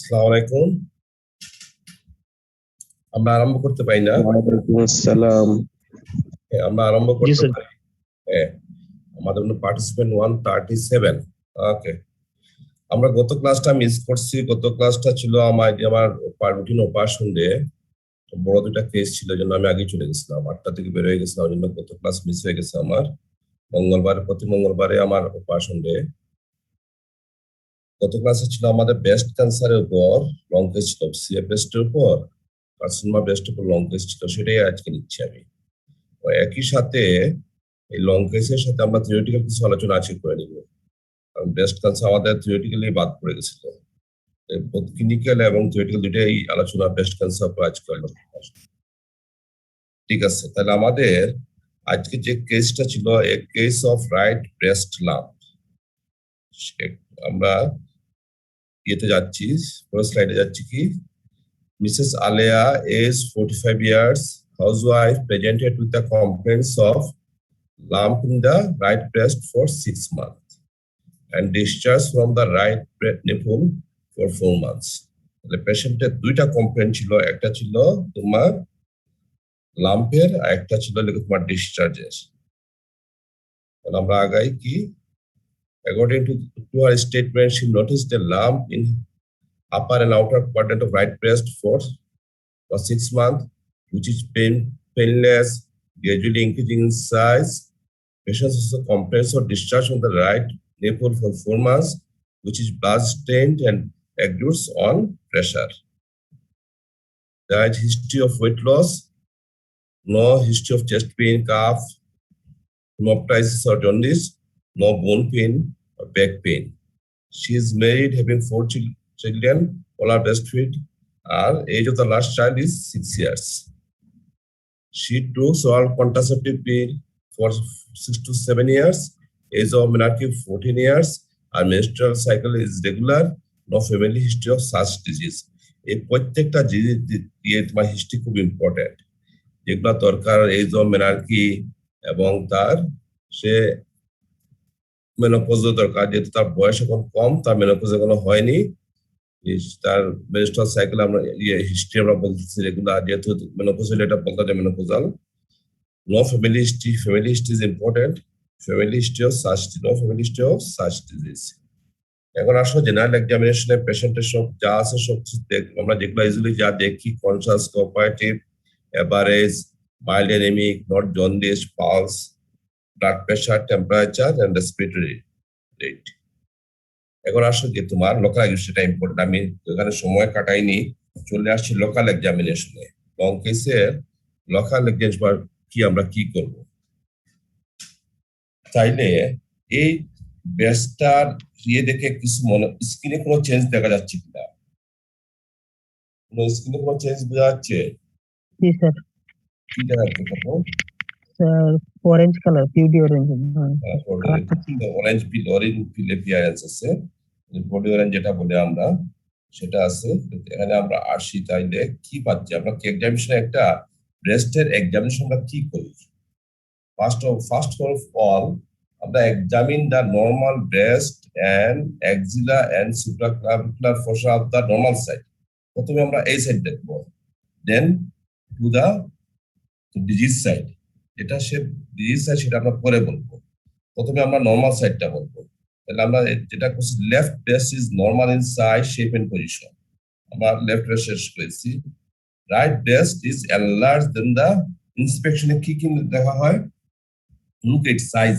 আসসালামু আলাইকুম। আমরা আরম্ভ করতে পারি না? ওয়ালাইকুম আসসালাম। আমরা আরম্ভ জি করতে স্যার। পারি। হ্যাঁ, আমাদের পার্টিসিপেন্ট 137। ওকে, আমরা গত ক্লাসটা মিস করছি। গত ক্লাসটা ছিল আমার রুটিন অপারেশন ডে। বড় দুটা কেস ছিল, জন্য আমি আগে চলে গেছিলাম, 8টা থেকে বের হয়ে গেছিলাম, ওই জন্য গত ক্লাস মিস হয়ে গেছে আমার। প্রতি মঙ্গলবারে আমার অপারেশন ডে। গত ক্লাসে ছিল আমাদের ব্রেস্ট ক্যান্সারের উপর লং কেস ছিল, সিএ ব্রেস্টের উপর, কার্সিনোমা ব্রেস্টের উপর লং কেস ছিল, সেটাই আজকে নিচ্ছি আমি। একই সাথে এই লং কেসের সাথে আমরা থিওরিটিক্যাল কিছু আলোচনা আজকে করে নিব। কারণ ব্রেস্ট ক্যান্সার আমাদের থিওরিটিক্যালি বাদ পড়ে গেছিল। ক্লিনিক্যাল এবং থিওরিটিক্যাল দুটাই আলোচনা ব্রেস্ট ক্যান্সার উপর আজকে আমরা। ঠিক আছে, তাহলে আমাদের আজকে যে কেসটা ছিল, a case of right breast lump. আমরা ইয়েতে যাচ্ছি, পুরো স্লাইডে যাচ্ছি। কি, Mrs Aleya, age 45 years, housewife, presented with the complaints of lump in the right breast for 6 months and discharged from the right nipple for 4 months. তাহলে পেশেন্টের দুইটা কমপ্লেন ছিল, একটা ছিল তোমার লাম্পের আর একটা ছিল তোমার ডিসচার্জের। তাহলে আমরা আগাই। কি, according to her statement, she noticed a lump in upper and outer quadrant of right breast for 6 months, which is painless, gradually increasing in size. Patient also complains of discharge from the right nipple for 4 months, which is blood stained and exudes on pressure. There is history of weight loss, no history of chest pain, cough, hemoptysis or jaundice, no bone pain or back pain. She is married, having 4 children, all are breastfed. Our age of the last child is 6 years. She took oral contraceptive pill for 6 to 7 years. Age of menarche 14 years. Our menstrual cycle is regular. No family history of such disease. এই প্রত্যেকটা জিনিস দিয়ে তোমার history খুব important, যেগুলো দরকার। Age of মেনার্কি এবং তার সে মেনোপজ দরকার, যেহেতু তার বয়স এখন কম, তার মেনোপজ এখনো হয়নি। তার মেনস্ট্রুয়াল সাইকেল আমরা হিস্ট্রি আমরা বলতেছি রেগুলার, যেহেতু মেনোপজ হলে এটা বলতে হবে menopausal. No family history, family history is important. Family history of such, no family history of such disease. এখন আসলে জেনারেল এক্সামিনেশনে পেশেন্টের সব যা আছে সব আমরা যেগুলো ইজিলি যা দেখি, conscious, cooperative, average, mild anaemic, not jaundice, pulse, blood pressure, temperature and respiratory rate. এখন আসলে যে তোমার লোকাল এক্সামিনেশনটা ইম্পর্টেন্ট। আমি এখানে সময় কাটাইনি, চলে আসছি লোকাল এক্সামিনেশনে। লং কেসের লোকাল এক্সামিনেশন কি আমরা কি করব, চাইলে এই ব্রেস্টটার ইয়ে দেখে কিছু স্ক্রিনে কোনো চেঞ্জ দেখা যাচ্ছে কিনা? স্ক্রিনে কোনো চেঞ্জ বোঝা যাচ্ছে? জি স্যার। কি দেখা যাচ্ছে তখন? Sir orange colour, PUD orange. Orange পিল অ্যাপিয়ারেন্স আছে, বডি অরেঞ্জ যেটা বলে আমরা, সেটা আছে। এখানে আমরা আসি, তাইলে কি পাচ্ছি আমরা? এক্সামিনেশনে একটা ব্রেস্টের এক্সামিনেশন আমরা কি করি? ফার্স্ট অফ অল আমরা examine the normal breast and axilla and supraclavicular fossa of the normal side. প্রথমে আমরা এই সাইড দেখবো, then to the disease side. এটা সে ডিজিজ সাইড, সেটা আমরা পরে বলবো। প্রথমে আমরা নর্মাল সাইডটা বলবো। তাহলে আমরা যেটা করছি, left breast is normal in size, shape and position. আমরা লেফট ব্রেস্ট শেষ করেছি। Right breast is enlarge then the ইন্সপেকশনে কি কি দেখা হয়? Look at size.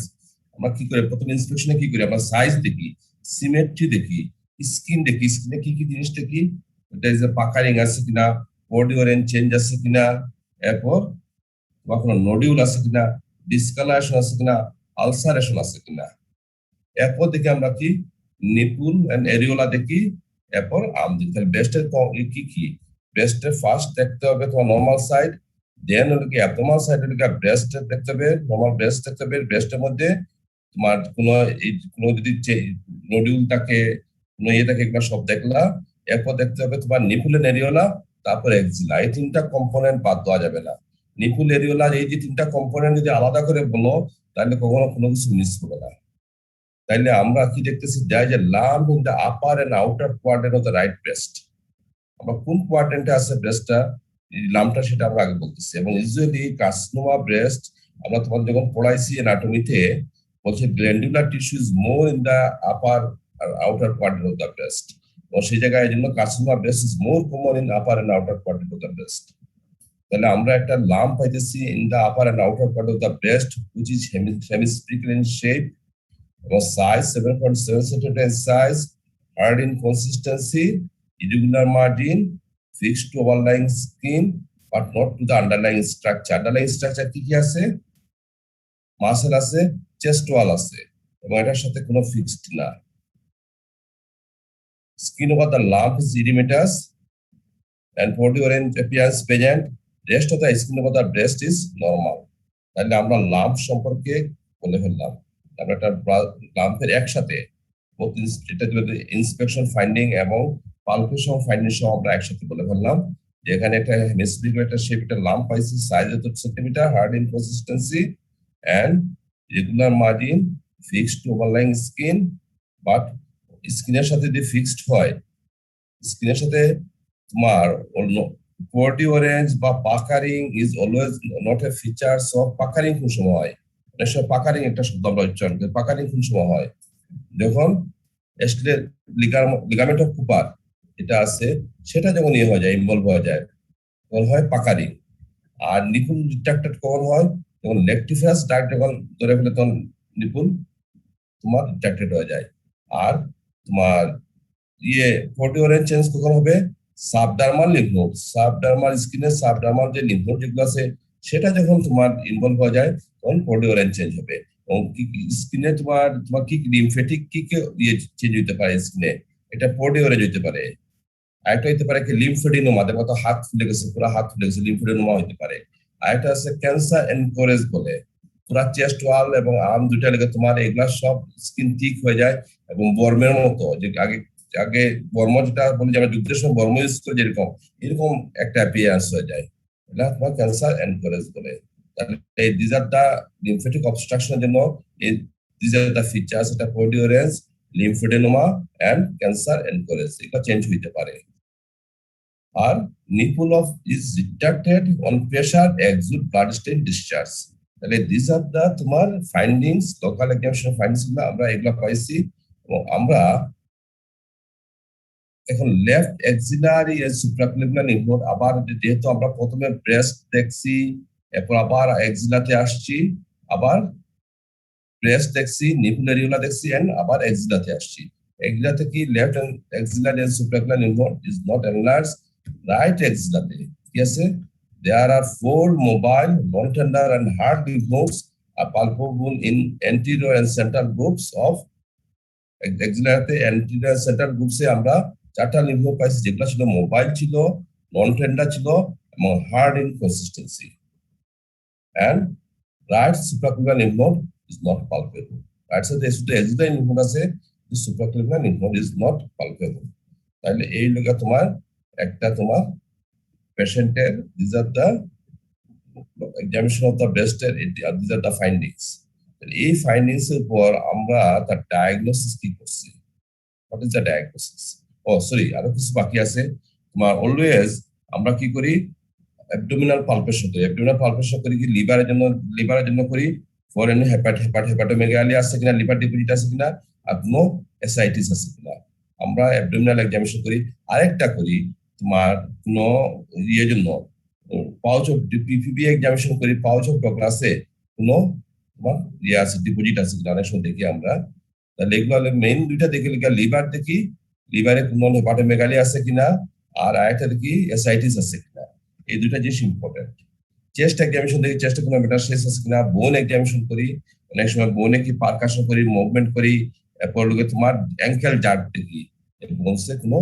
আমরা কি করে প্রথমে ইন্সপেকশনে কি করি? আমরা সাইজ দেখি, সিমেট্রি দেখি, স্কিন দেখি। স্কিনে কি কি জিনিস দেখি? এটা যে পাকারিং আছে কিনা, বডি অরেঞ্জ চেঞ্জ আছে কিনা, এরপর বা কোনো নোডিউল আছে কিনা, ডিসকালারেশন আছে কিনা, আলসারেশন আছে কিনা। এরপর দেখি আমরা কি নিপুল এন্ড এরিওলা দেখি। এরপর আম দেখি। তাহলে ব্রেস্টের কি কি? ব্রেস্টের ফার্স্ট দেখতে হবে তোমার নর্মাল সাইড, দেন হলো কি অ্যাবডোমিনাল সাইড, হলো কি ব্রেস্ট দেখতে হবে, নর্মাল ব্রেস্ট দেখতে হবে। ব্রেস্টের মধ্যে তোমার কোনো যদি নোডিউল থাকে, কোনো ইয়ে থাকে, এগুলো সব দেখলা। এরপর দেখতে হবে তোমার নিপুল এন্ড এরিওলা, তারপর এক্সিলা। এই তিনটা কম্পোনেন্ট বাদ দেওয়া যাবে না। নিপুল এরিওলার এই যে তিনটা কম্পোনেন্ট যদি আলাদা করে বলো, তাহলে কখনো কোনো কিছু মিস হবে না। তাইলে আমরা কি দেখতেছি? দেয় যে lump in the upper and outer quadrant of the right breast. আমরা কোন কোয়াড্রেন্টে আছে ব্রেস্টটা, লামটা, সেটা আমরা আগে বলতেছি। এবং ইউজুয়ালি কার্সিনোমা ব্রেস্ট আমরা তোমার যখন পড়াইছি অ্যানাটমিতে, বলছে glandular tissue is more in the upper আর outer quadrant of the breast. এবং সেই জায়গায় এই জন্য carcinoma breast is more common in upper and outer quadrant of the breast. তাহলে আমরা একটা লাম্প পাইতেছি in the upper and outer part of the breast which is hemispherical in shape এবং size 7.7 centimeter in size, hard in consistency, irregular margin, fixed to overlying skin, but not to the underlying structure. Underlying structure কি কি আছে? Muscle আছে, chest ওয়াল আছে, এবং এটার সাথে কোনো ফিক্সড না। Skin over the lump is edematous and body orange appearance present. Rest of the skin over the breast is normal. তাহলে আমরা লাম্প সম্পর্কে বলে ফেললাম। আমরা একটা লাম্পের একসাথে ইন্সপেকশন ফাইন্ডিং এবং পালপেশন ফাইন্ডিং সহ আমরা একসাথে বলে ফেললাম যে এখানে একটা হেমিস্ফেরিক্যাল একটা শেপ একটা লাম্প পাইছি, size 8 centimetre, hard in consistency and regular margin, fixed to overlying skin. But স্কিনের সাথে যদি ফিক্সড হয়, স্কিনের সাথে তোমার বডি অরেঞ্জ বা puckering is always not a features of puckering. কোন সময় হয়? অনেক সময় পাকারিং একটা শব্দ আমরা উচ্চারণ করি। পাকারিং কোন সময় হয়? যখন স্টিলের লিগামেন্ট অফ কুপার এটা আছে, সেটা যখন ইয়ে হয়ে যায়, ইনভলভ হয়ে যায়, তখন হয় পাকারিং। আর নিপুল রিট্রাক্টেড কখন হয়? যখন লেকটিফাস ডাক যখন ধরে ফেলে তখন নিপুল তোমার রিট্রাক্টেড হয়ে যায়। আর তোমার ইয়ে বডি অরেঞ্জ চেঞ্জ কখন হবে? সাবডার্মাল লিম্ফ নোড, সাবডার্মাল স্কিনের সাবডার্মাল যে লিম্ফ নোড যেগুলো আছে, সেটা যখন তোমার ইনভলভ হয়ে যায় তখন বডি অরেঞ্জ চেঞ্জ হবে। এবং স্কিনে তোমার তোমার কি লিম্ফেটিক কি কি ইয়ে চেঞ্জ হতে পারে স্কিনে, এটা বডি অরেঞ্জ হতে পারে। আরেকটা হতে পারে কি লিম্ফেডিনোমা, দেখো তো হাত ফুলে গেছে, পুরো হাত ফুলে গেছে, লিম্ফেডিনোমা হতে পারে। আরেকটা আছে ক্যান্সার এনকোরেজ বলে, পুরা চেস্ট ওয়াল এবং আর্ম দুইটা লেগে তোমার এগুলা সব স্কিন ঠিক হয়ে যায় এবং বর্মের মতো, যে আগে আগে বর্ম যেটা বলি যে আমরা যুদ্ধের সময় বর্ম ইউজ করি যেরকম, এরকম একটা অ্যাপিয়ারেন্স হয়ে যায়, এটা তোমার ক্যান্সার এনকোরেজ বলে। তাহলে এই দিজ আর দা লিম্ফেটিক অবস্ট্রাকশনের জন্য এই দিজ আর দা ফিচার্স, এটা body orange, lymphoedema and cancer encourage, এটা চেঞ্জ হইতে পারে। আর nipple of is retracted on pressure, exude blood stain discharge. তাহলে দিস আর দা তোমার ফাইন্ডিংস, লোকাল এক্সামিনেশন ফাইন্ডিংস গুলো আমরা এগুলা পাইছি। এবং আমরা এখন left axillary supraclavicular lymph node, আবার যেহেতু আমরা প্রথমে ব্রেস্ট দেখছি, এরপর আবার এক্সিলাতে আসছি, আবার ব্রেস্ট দেখছি, নিপুল এরিওলা দেখছি, এন্ড আবার এক্সিলাতে আসছি। এক্সিলাতে কি left axillary supraclavicular lymph node is not enlarged. Right এক্সিলাতে কি আছে? There are four mobile, non-tender and hard lymph nodes are palpable in anterior and central groups of এক্সিলাতে। anterior and central groups এ আমরা চারটা lymph node পাইছি, যেগুলো ছিল mobile ছিল, নন tender ছিল এবং hard in consistency. And right supraclavian lymph node is not palpable. Right side এ শুধু axillary lymph node আছে, the supraclavian lymph node is not palpable. তাহলে এই লোকে তোমার একটা তোমার পেশেন্টের these are the examination of the breast এর these are the findings. এই ফাইন্ডিংস এর পর আমরা তার ডায়াগনোসিস কি করছি? What is the diagnosis? Oh sorry, আরো কিছু বাকি আছে। তোমার অলওয়েজ আমরা কি করি? অ্যাবডোমিনাল পালপেশন করি। অ্যাবডোমিনাল পালপেশন করি কি লিভারের জন্য করি, ফরেন হেপাটোমেগালি আছে কিনা, লিভার ডিপোজিট আছে কিনা, আর কোনো এসআইটিস আছে কিনা, আমরা অ্যাবডোমিনাল এক্সামিনেশন করি। আরেকটা করি তোমার কোনো ইয়ের জন্য পাউচ অফ পিপিবি এক্সামিনেশন করি, পাউচ অফ ডগলাসে কোনো তোমার ইয়ে আছে, ডিপোজিট আছে কিনা, অনেক সময় দেখি আমরা। তাহলে এগুলো হলে মেইন দুইটা দেখি, লিভার দেখি, লিভারে কোনো হেপাটোমেগালি আছে কিনা, আর আরেকটা দেখি এসআইটিস আছে কিনা। এই দুইটা জিনিস ইম্পর্টেন্ট। চেস্ট এক্সামিনেশন দেখি, চেস্টে কোনো মেটাস্টেসিস আছে কিনা। বোন এক্সামিনেশন করি, অনেক সময় বোনে কি পারকাশন করি, মুভমেন্ট করি। এরপর লোকে তোমার অ্যাঙ্কেল জার্ট দেখি, বোনসে কোনো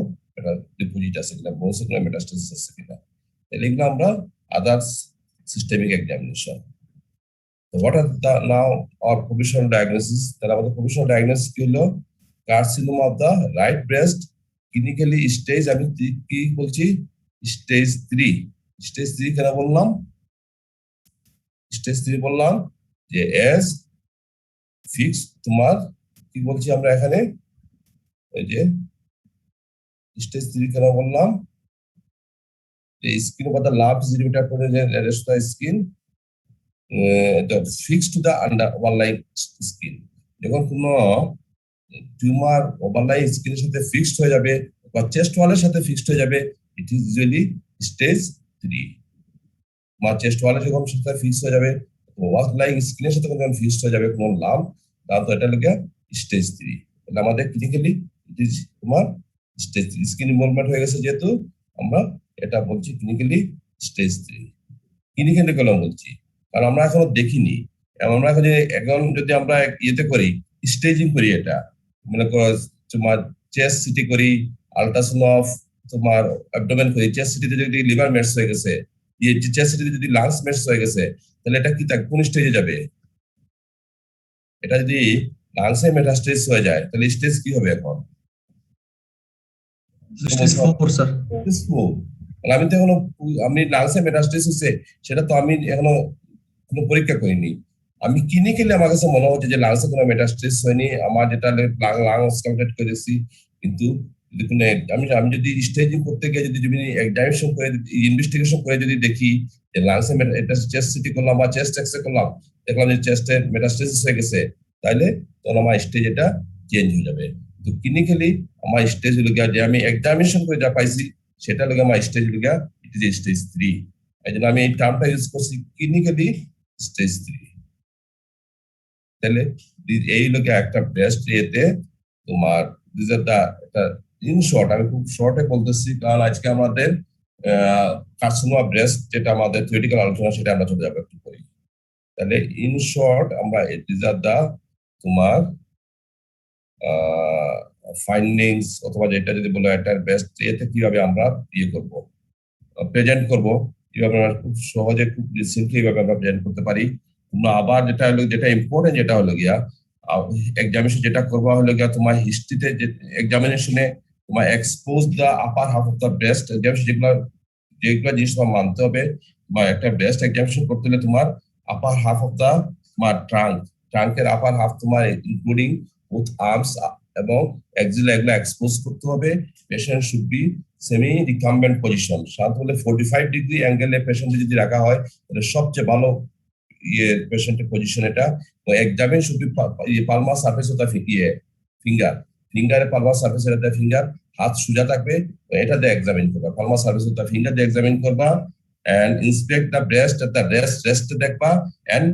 ডিপোজিট আছে কিনা, বোনসে কোনো মেটাস্টেসিস আছে কিনা। তাহলে এগুলো আমরা others systemic examination. What are the now or provisional diagnosis? তাহলে আমাদের প্রভিশনাল ডায়াগনোসিস কি হলো? Carcinoma of the right breast, clinically stage আমি কি বলছি? স্টেজ 3। স্টেজ 3 কেন বললাম? স্টেজ 3 বললাম যে এস ফিক্স তোমার কি বলছি আমরা এখানে, এই যে স্টেজ 3 কেন বললাম? the skin over the lump is limited to the rest of the skin, fixed to the underlying skin. যখন কোনো টিউমার ওভারলাইং স্কিনের সাথে ফিক্সড হয়ে যাবে বা চেস্ট ওয়ালের সাথে ফিক্সড হয়ে যাবে, ইট ইজ ইউজুয়ালি স্টেজ 3। বা চেস্ট ওয়ালে যখন সাথে ফিক্সড হয়ে যাবে, ওভারলাইং স্কিনের সাথে যখন ফিক্সড হয়ে যাবে কোনো লাম্প, তাহলে এটা লাগে স্টেজ 3। তাহলে আমাদের ক্লিনিক্যালি ইট ইজ তোমার স্টেজ 3 স্কিন ইনভলভমেন্ট হয়ে গেছে, যেহেতু আমরা এটা বলছি ক্লিনিক্যালি স্টেজ 3। ক্লিনিক্যালি কেন বলছি? কারণ আমরা এখনো দেখিনি। আমরা এখন যদি আমরা ইয়েতে করি, স্টেজিং করি, এটা মনে করো তোমার চেস্ট সিটি করি, আল্ট্রাসাউন্ড অফ তোমার অ্যাবডোমেন করি, চেস্ট সিটিতে যদি লিভার মেটস হয়ে গেছে, চেস্ট সিটিতে যদি লাংস মেটস হয়ে গেছে, তাহলে এটা কি কোন স্টেজে যাবে? এটা যদি লাংসে মেটাস্টেজ হয়ে যায়, তাহলে স্টেজ কি হবে এখন? Stage 4 sir. আমি তো এখনো, আমি লাংসে মেটাস্টেজ হচ্ছে সেটা তো আমি এখনো কোনো পরীক্ষা করিনি। আমি ক্লিনিক্যালি আমার কাছে মনে হচ্ছে যে লাংসে কোনো মেটাস্টেজ হয়নি, আমার যেটা লাংস কাউন্টেড করেছি। কিন্তু আমি যদি স্টেজিং করতে গিয়ে যদি এক্সামিনেশন করে ইনভেস্টিগেশন করে যদি দেখি যে লাংসে চেস্ট সিটি করলাম বা চেস্ট এক্সরে করলাম, দেখলাম যে চেস্টে মেটাস্টেসিস হয়ে গেছে, তাহলে তখন আমার স্টেজ এটা চেঞ্জ হয়ে যাবে। তো ক্লিনিক্যালি আমার স্টেজ হলো গিয়া, যে আমি এক্সামিনেশন করে যা পাইছি সেটা হলো আমার স্টেজ হলো গিয়া ইট ইজ স্টেজ 3। এই জন্য আমি এই টার্মটা ইউজ করছি ক্লিনিক্যালি স্টেজ 3। তাহলে এই লোকে একটা ব্রেস্ট এতে তোমার ইন শর্ট, আমি খুব শর্টে বলতেছি কারণ আজকে আমাদের কার্সিনোমা ব্রেস্ট যেটা আমাদের থিওরিটিক্যাল আলোচনা, সেটা আমরা চলে যাবো একটু করি। তাহলে ইন শর্ট আমরা দিস আর দা তোমার ফাইন্ডিংস, অথবা যেটা যদি বলো একটা ব্রেস্ট এতে কিভাবে আমরা ইয়ে করবো, প্রেজেন্ট করবো, কিভাবে আমরা খুব সহজে খুব রিসেন্টলি এইভাবে আমরা প্রেজেন্ট করতে পারি। তোমরা আবার যেটা ইম্পর্টেন্ট যেটা হলো গিয়া এক্সামিনেশন যেটা করবা হলো গিয়া তোমার হিস্ট্রিতে যে এক্সামিনেশনে তোমার expose the upper half of the breast, যেগুলো জিনিস তোমার মানতে হবে। বা একটা ব্রেস্ট এক্সামিনেশন করতে হলে তোমার আপার হাফ অফ দা তোমার ট্রাঙ্কের আপার হাফ তোমার ইনক্লুডিং both arms এবং এক্সিলা এগুলো এক্সপোজ করতে হবে। Patient should be semi recumbent position, সাধারণত হলে 45 ডিগ্রি অ্যাঙ্গেলে পেশেন্ট যদি রাখা হয় তাহলে সবচেয়ে ভালো পেশেন্টের পজিশন এটা। তো examine should be palmar surface of the ফিঙ্গারের palmar surface of the finger, হাত সোজা থাকবে, এটা দিয়ে এক্সামিন করবা। Palmar surface of the finger দিয়ে এক্সামিন করবা and inspect the breast at the rest দেখবা and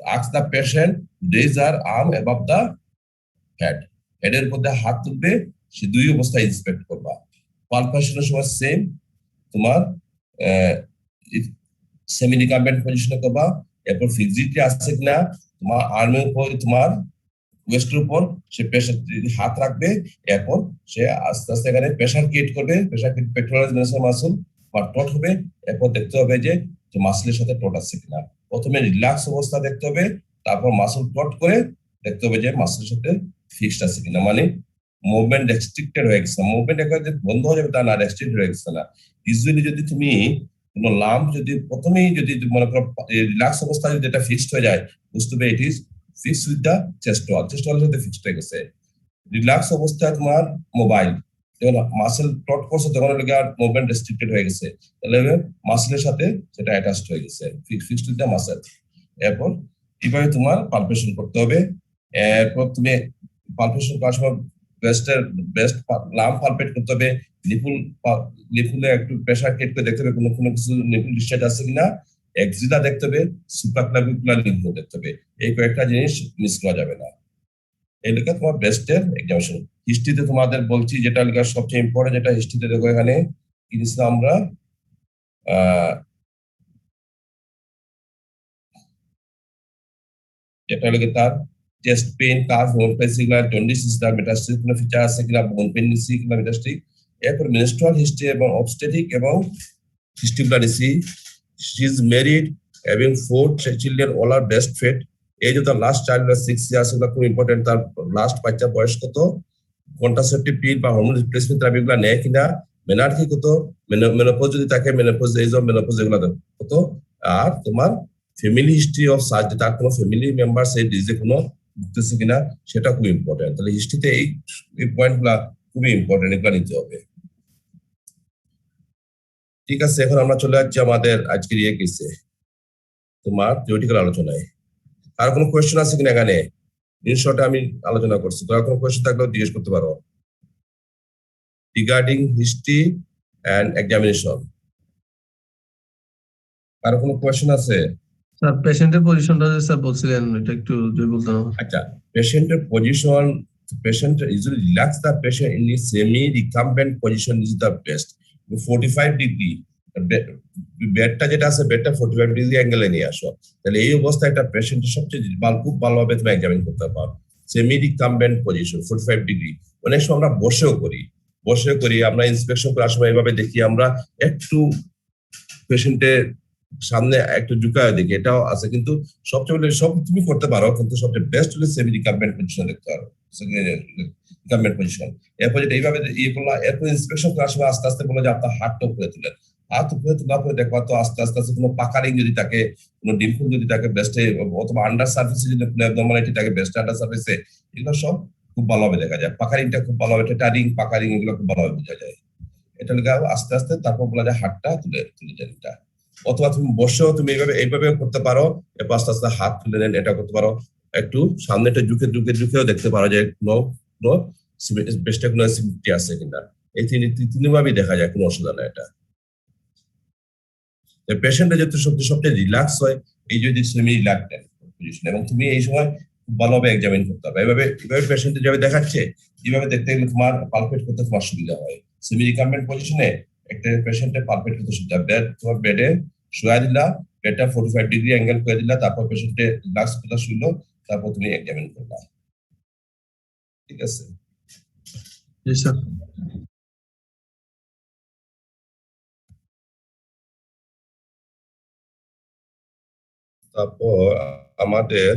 ask the patient raise her arm above the হেডের মধ্যে হাত তুলবে, সে দুই অবস্থায় ইন্সপেক্ট করবা। পালপেশনের সময় সেম তোমার সেমি রিকাম্বেন্ট পজিশনে করবা। এরপর ফিক্সিটি আসছে কিনা তোমার আর্মের উপর, তোমার ওয়েস্টের উপর সে প্রেশার হাত রাখবে। এরপর সে আস্তে আস্তে এখানে প্রেশার ক্রিয়েট করবে, প্রেশার ক্রিয়েট পেট্রোলাইজ মাসল বা টট হবে। এরপর দেখতে হবে যে মাসলের সাথে টট আছে কিনা। প্রথমে রিল্যাক্স অবস্থা দেখতে হবে, তারপর মাসল টট করে দেখতে হবে যে মাসলের সাথে ফিক্সড আছে কিনা, মানে মুভমেন্ট রেস্ট্রিক্টেড হয়ে গেছে না, মুভমেন্ট একবার বন্ধ হয়ে যাবে তা না, রেস্ট্রিক্টেড হয়ে গেছে না। ইউজুয়ালি যদি তুমি কোনো লাম্প যদি প্রথমেই যদি মনে করো রিল্যাক্স অবস্থায় যদি এটা ফিক্সড হয়ে যায়, বুঝতে হবে it is fixed with the chest ওয়ালের সাথে ফিক্সড হয়ে গেছে। রিল্যাক্স অবস্থায় তোমার মোবাইল যখন মাসেল টট করছে তখন মুভমেন্ট রেস্ট্রিক্টেড হয়ে গেছে, তাহলে মাসেলের সাথে সেটা অ্যাটাচড হয়ে গেছে, ফিক্সড উইথ দ্য মাসেল। এরপর এইভাবে তোমার পালপেশন করতে হবে। এরপর তুমি পালপেশন করার সময় ব্রেস্ট লাম্প পালপেট করতে হবে। নিপুলে একটু প্রেশার ক্রিয়েট করে দেখতে হবে কোনো কিছু নিপুল ডিসচার্জ আছে কিনা। এক্সিলা দেখতে হবে, সুপ্রাক্লাভিকুলার লিম্ফ দেখতে হবে। এই কয়েকটা জিনিস মিস করা যাবে না। এই লেখা তোমার ব্রেস্টের এক্সামিনেশন। হিস্ট্রিতে তোমাদের বলছি যেটা লেখা সবচেয়ে ইম্পর্টেন্ট, যেটা হিস্ট্রিতে দেখো এখানে কি দিচ্ছিলাম আমরা, যেটা লেগে তার চেস্ট পেইন, কাফ, বোন পেইন, সিগনাল জন্ডিস, তার মেটাস্টিক কোনো ফিচার আছে কিনা, বোন পেইন নিছি কিনা মেটাস্টিক। এরপর মেনস্ট্রুয়াল হিস্ট্রি এবং অবস্টেটিক এবং হিস্ট্রিগুলা নিছি। She is married, having 4 children, all are breast fed. এই যে তার লাস্ট চাইল্ড 6 ইয়ার্স, এগুলো খুব ইম্পর্টেন্ট। তার লাস্ট বাচ্চা বয়স কত, কন্ট্রাসেপটিভ পিল বা হরমোন রিপ্লেসমেন্ট থেরাপি এগুলো নেয় কিনা, মেনার্কি কত, মেনোপজ যদি থাকে মেনোপজ এজ অফ মেনোপজ এগুলো কত, আর তোমার ফ্যামিলি হিস্ট্রি অফ সার্চ, তার কোনো ফ্যামিলি মেম্বার সেই ডিজিজে কোনো ভুগতেছে কিনা সেটা খুব ইম্পর্টেন্ট। তাহলে হিস্ট্রিতে এই পয়েন্টগুলা খুবই ইম্পর্টেন্ট, এগুলো নিতে হবে। ঠিক আছে, এখন আমরা চলে যাচ্ছি আমাদের আজকের কেসে, তোমার থিওরিটিক্যাল আলোচনায়। আর কোনো কোয়েশ্চেন আছে কিনা এখানে? ইন শর্টে আমি আলোচনা করছি, তোমার কোনো কোয়েশ্চেন থাকলেও জিজ্ঞেস করতে পারো রিগার্ডিং হিস্ট্রি অ্যান্ড এক্সামিনেশন। আর কোনো কোয়েশ্চেন আছে? স্যার পেশেন্টের পজিশনটা যে স্যার বলছিলেন এটা একটু যদি বলতেন। আচ্ছা, পেশেন্টের position, patient usually relax the patient in the semi-recumbent position is the best. 45 degree বেডটা যেটা আছে, বেডটা 45 ডিগ্রি অ্যাঙ্গেলে নিয়ে আসো, তাহলে এই অবস্থায় একটা পেশেন্টের সবচেয়ে খুব ভালোভাবে তুমি এক্সামিন করতে পারো। Semi recumbent position 45 degree. অনেক সময় আমরা বসেও করি, আমরা ইন্সপেকশন করার সময় এইভাবে দেখি, আমরা একটু পেশেন্টের সামনে একটু ঝুঁকায় দেখি, এটাও আছে। কিন্তু সবচেয়ে সব তুমি করতে পারো, কিন্তু সবচেয়ে বেস্ট হলে সেমি রিকাম্বেন্ট পজিশন দেখতে পারো, রিকাম্বেন্ট পজিশন। এরপর যেটা এইভাবে করলাম, এরপর ইন্সপেকশন করার সময় আস্তে আস্তে বলে যে আপনার হাতটা উপরে তুলেন। হাত উপরে তোলা করে দেখবা তো আস্তে আস্তে কোনো পাকারিং যদি থাকে, কোনো ডিম্পল যদি থাকে বেস্টে, অথবা আন্ডার সার্ফেসে যদি নর্মালিটি থাকে বেস্ট আন্ডার সার্ফেসে, এগুলো সব খুব ভালোভাবে দেখা যায়। পাকারিংটা খুব ভালোভাবে, টেটারিং, পাকারিং এগুলো খুব ভালোভাবে বোঝা যায়। এটা লেগে আস্তে আস্তে তারপর বলা যায় হাতটা তুলে দেন এটা। অথবা তুমি বসেও তুমি এইভাবে করতে পারো, এরপর আস্তে আস্তে হাত তুলে নেন, এটা করতে পারো। একটু সামনেটা ঝুঁকেও দেখতে পারো যে কোনো বেস্টে কোনো সিমিট্রি আছে কিনা। এই তিনভাবেই দেখা যায়, কোনো অসুবিধা নাই এটা। পেশেন্টের যাতে সবচেয়ে রিল্যাক্স হয়, এই যদি সেমি রিল্যাক্স পজিশন, এবং তুমি এই সময় খুব ভালোভাবে এক্সামিন করতে হবে। এইভাবে পেশেন্টের যাবে দেখাচ্ছে, এইভাবে দেখতে গেলে তোমার পালপেট করতে তোমার সুবিধা হয়। সেমি রিকাম্বেন্ট পজিশনে একটা পেশেন্টের পালপেট করতে সুবিধা। তোমার বেডে শুয়া দিলা, বেডটা 45 ডিগ্রি অ্যাঙ্গেল করে দিলা, তারপর পেশেন্টে রিল্যাক্স করে শুইলো, তারপর তুমি এক্সামিন করলা। ঠিক আছে? জি স্যার। তারপর আমাদের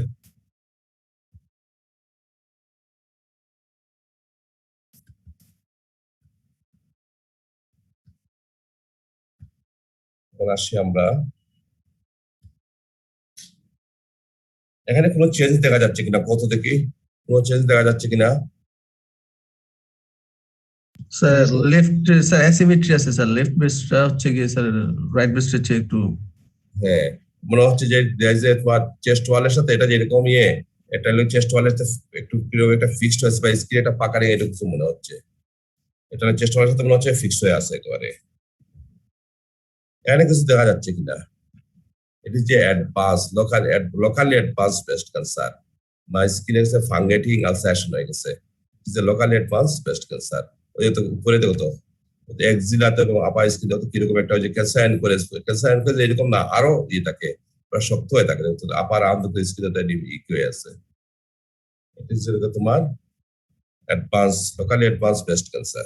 আসি আমরা, এখানে কোনো চেঞ্জ দেখা যাচ্ছে কিনা, কত থেকে কোনো চেঞ্জ দেখা যাচ্ছে কিনা? স্যার লেফট স্যার অ্যাসিমেট্রি আছে স্যার, লেফট ব্রেস্টটা হচ্ছে কি স্যার রাইট ব্রেস্টের চেয়ে একটু। হ্যাঁ, মনে হচ্ছে যে তোমার চেস্ট ওয়ালের সাথে এটা যেরকম এটা হলো চেস্ট ওয়ালের একটু একটা ফিক্সড হয়েছে, বা স্ক্রিন একটা পাকারে এটা কিছু মনে হচ্ছে। এটা চেস্ট ওয়ালের সাথে মনে হচ্ছে ফিক্সড হয়ে আছে একেবারে। এখানে কিছু দেখা যাচ্ছে কিনা? It is a advanced locally advanced breast cancer. My skin is a fungating ulceration হয়ে গেছে। It is a locally advanced breast cancer. ওই তো উপরে দেখো তো এক্সিলাতে এবং আপার স্কিন তো কিরকম একটা যে ক্যান্সার এরকম না, আরো থাকে, শক্ত হয়ে থাকে, আপার আন্তরিক স্কিনতে হয়ে আছে। It is তোমার locally advanced breast cancer।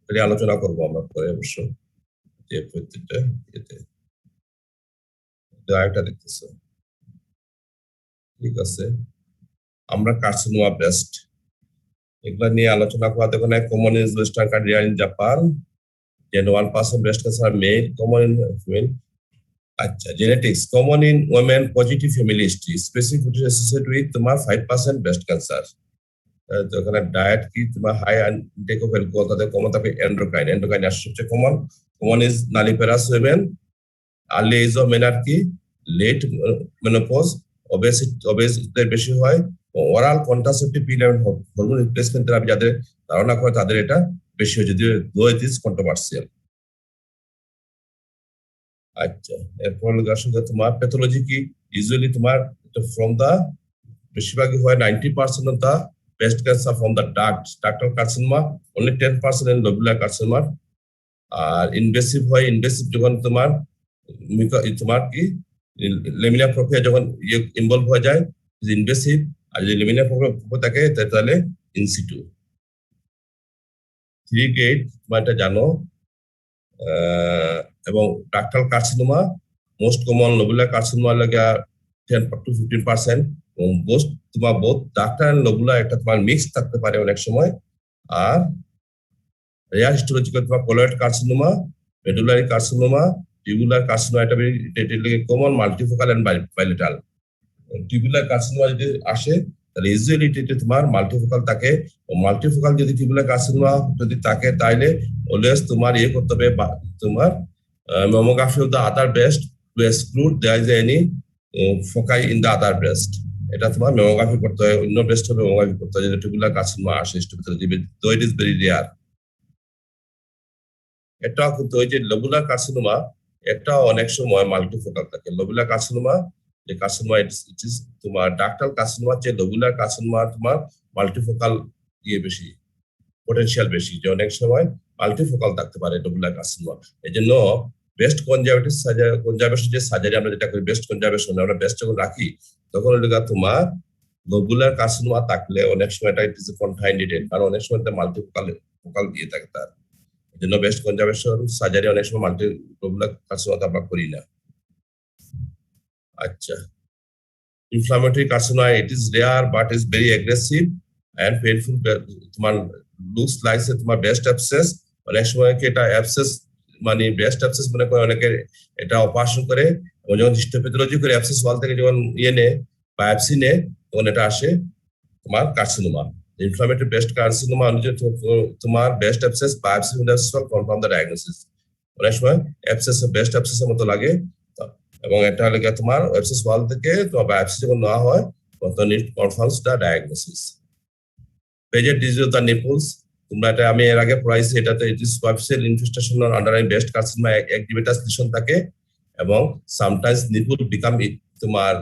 এটা আলোচনা করবো আমরা পরে অবশ্য, যে প্রত্যেকটা আরেকটা দেখতেছো। ঠিক আছে, আমরা কার্সিনোমা ব্রেস্ট এগুলা নিয়ে আলোচনা করা দেখো না। Common in western country in Japan, যেন 1% breast cancer male, common in female. আচ্ছা, genetics common in women, positive family history, specific associated with তোমার 5% ব্রেস্ট ক্যান্সার। তো এখানে ডায়েট কি তোমার হাই ইনটেক অফ অ্যালকোহল, তাদের কমন থাকবে এন্ডোক্রাইন আসলে সবচেয়ে common is nulliparous women, early age of men আর কি, লেট মেনোপজ, ওবেসিটি বেশি হয়, ওরাল কন্ট্রাসেপটিভ পিল এবং হরমোন রিপ্লেসমেন্ট থেরাপি যাদের ধারণা করে তাদের এটা বেশি হয়, যদিও দো ইট ইজ কন্ট্রোভার্সিয়াল। আচ্ছা, এরপর আসলে তোমার প্যাথোলজি কি, ইউজুয়ালি তোমার ফ্রম দা বেশিরভাগই হয় 90% of the breast cancer from the ductal carcinoma, only 10% in lobular carcinoma. আর ইনভেসিভ যখন তোমার কি লেমিনার প্রক্রিয়া যখন ইনভলভ হয়ে যায় ইনভেসিভ, আর যদি লেমিনার প্রক্রিয়া থাকে তাহলে ইনসিটু। 3 গ্রেড তোমার এটা জানো। এবং ductal carcinoma most common, lobular carcinoma লাগে 10 to 15%, এবং তোমার বোথ ডাক্তার এন্ড লোবুলার একটা তোমার মিক্স থাকতে পারে অনেক সময়। আর রেয়ার হিস্টোলজিক্যাল তোমার colloid carcinoma, medullary carcinoma, tubular carcinoma, এটা common, multifocal and bilateral. Tubular carcinoma যদি আসে তাহলে ইউজুয়ালি এটা তোমার মাল্টিফোকাল থাকে। মাল্টিফোকাল যদি টিউবুলার কার্সিনোমা যদি থাকে তাহলে অলওয়েজ তোমার করতে হবে তোমার mammography of the other breast to exclude there is any foci in the other breast. এটা তোমার mammography করতে হয়, অন্য breast হবে mammography করতে হয় যদি টিউবুলার কার্সিনোমা আসে তো ইট ইজ ভেরি রেয়ার। এটাও কিন্তু ওই যে লোবুলার কার্সিনোমা এটা অনেক সময় মাল্টিফোকাল থাকে। লোবুলার কার্সিনোমা যে কার্সিনোমা ইট ইজ তোমার ডাক্টাল কার্সিনোমা যে লোবুলার কার্সিনোমা তোমার মাল্টিফোকাল বেশি পটেনশিয়াল বেশি, যে অনেক সময় মাল্টিফোকাল থাকতে পারে লোবুলার কার্সিনোমা। এই জন্য বেস্ট কনজারভেশন যে সার্জারি আমরা যেটা করি, বেস্ট কনজারভেশন আমরা বেস্ট যখন রাখি তখন তোমার লোবুলার কার্সিনোমা থাকলে অনেক সময় এটা ইট ইজ কন্ট্রাইন্ডিকেটেড, কারণ অনেক সময় মাল্টিফোকাল দিয়ে থাকে তার জন্য বেস্ট কনজারভেশন সার্জারি অনেক সময় মাল্টিলোবুলার কার্সিনোমা আমরা করি না। আচ্ছা, inflammatory carcinoma it is rare but is very aggressive and painful. তোমার লুকস লাইক তোমার ব্রেস্ট অ্যাবসেস, অনেক সময় কি এটা অ্যাবসেস মানে ব্রেস্ট অ্যাবসেস মনে করে অনেকে এটা অপারেশন করে, এবং যখন হিস্টোপ্যাথোলজি করে অ্যাবসেস ওয়াল থেকে যখন নেয় বায়োপসি নেয় তখন এটা আসে তোমার কার্সিনোমা। ইনফ্লামেটরি ব্রেস্ট কার্সিনোমা অনুযায়ী তোমার breast abscess biopsy confirm the diagnosis. অনেক সময় অ্যাবসেস ব্রেস্ট অ্যাবসেসের মতো লাগে, এবং এটা লাগে তোমার অ্যাবসেস ওয়াল থেকে তোমার বায়োপসি যখন নেওয়া হয় তখন ইট কনফার্মস দ্য ডায়াগনোসিস। পেজের ডিজিজ অফ দ্য নিপলস, তোমরা এটা আমি এর আগে পড়াইছি, এটাতে it is superficial infestation on underlying breast carcinoma eczematous lesion থাকে, এবং সামটাইমস নিপল বিকাম তোমার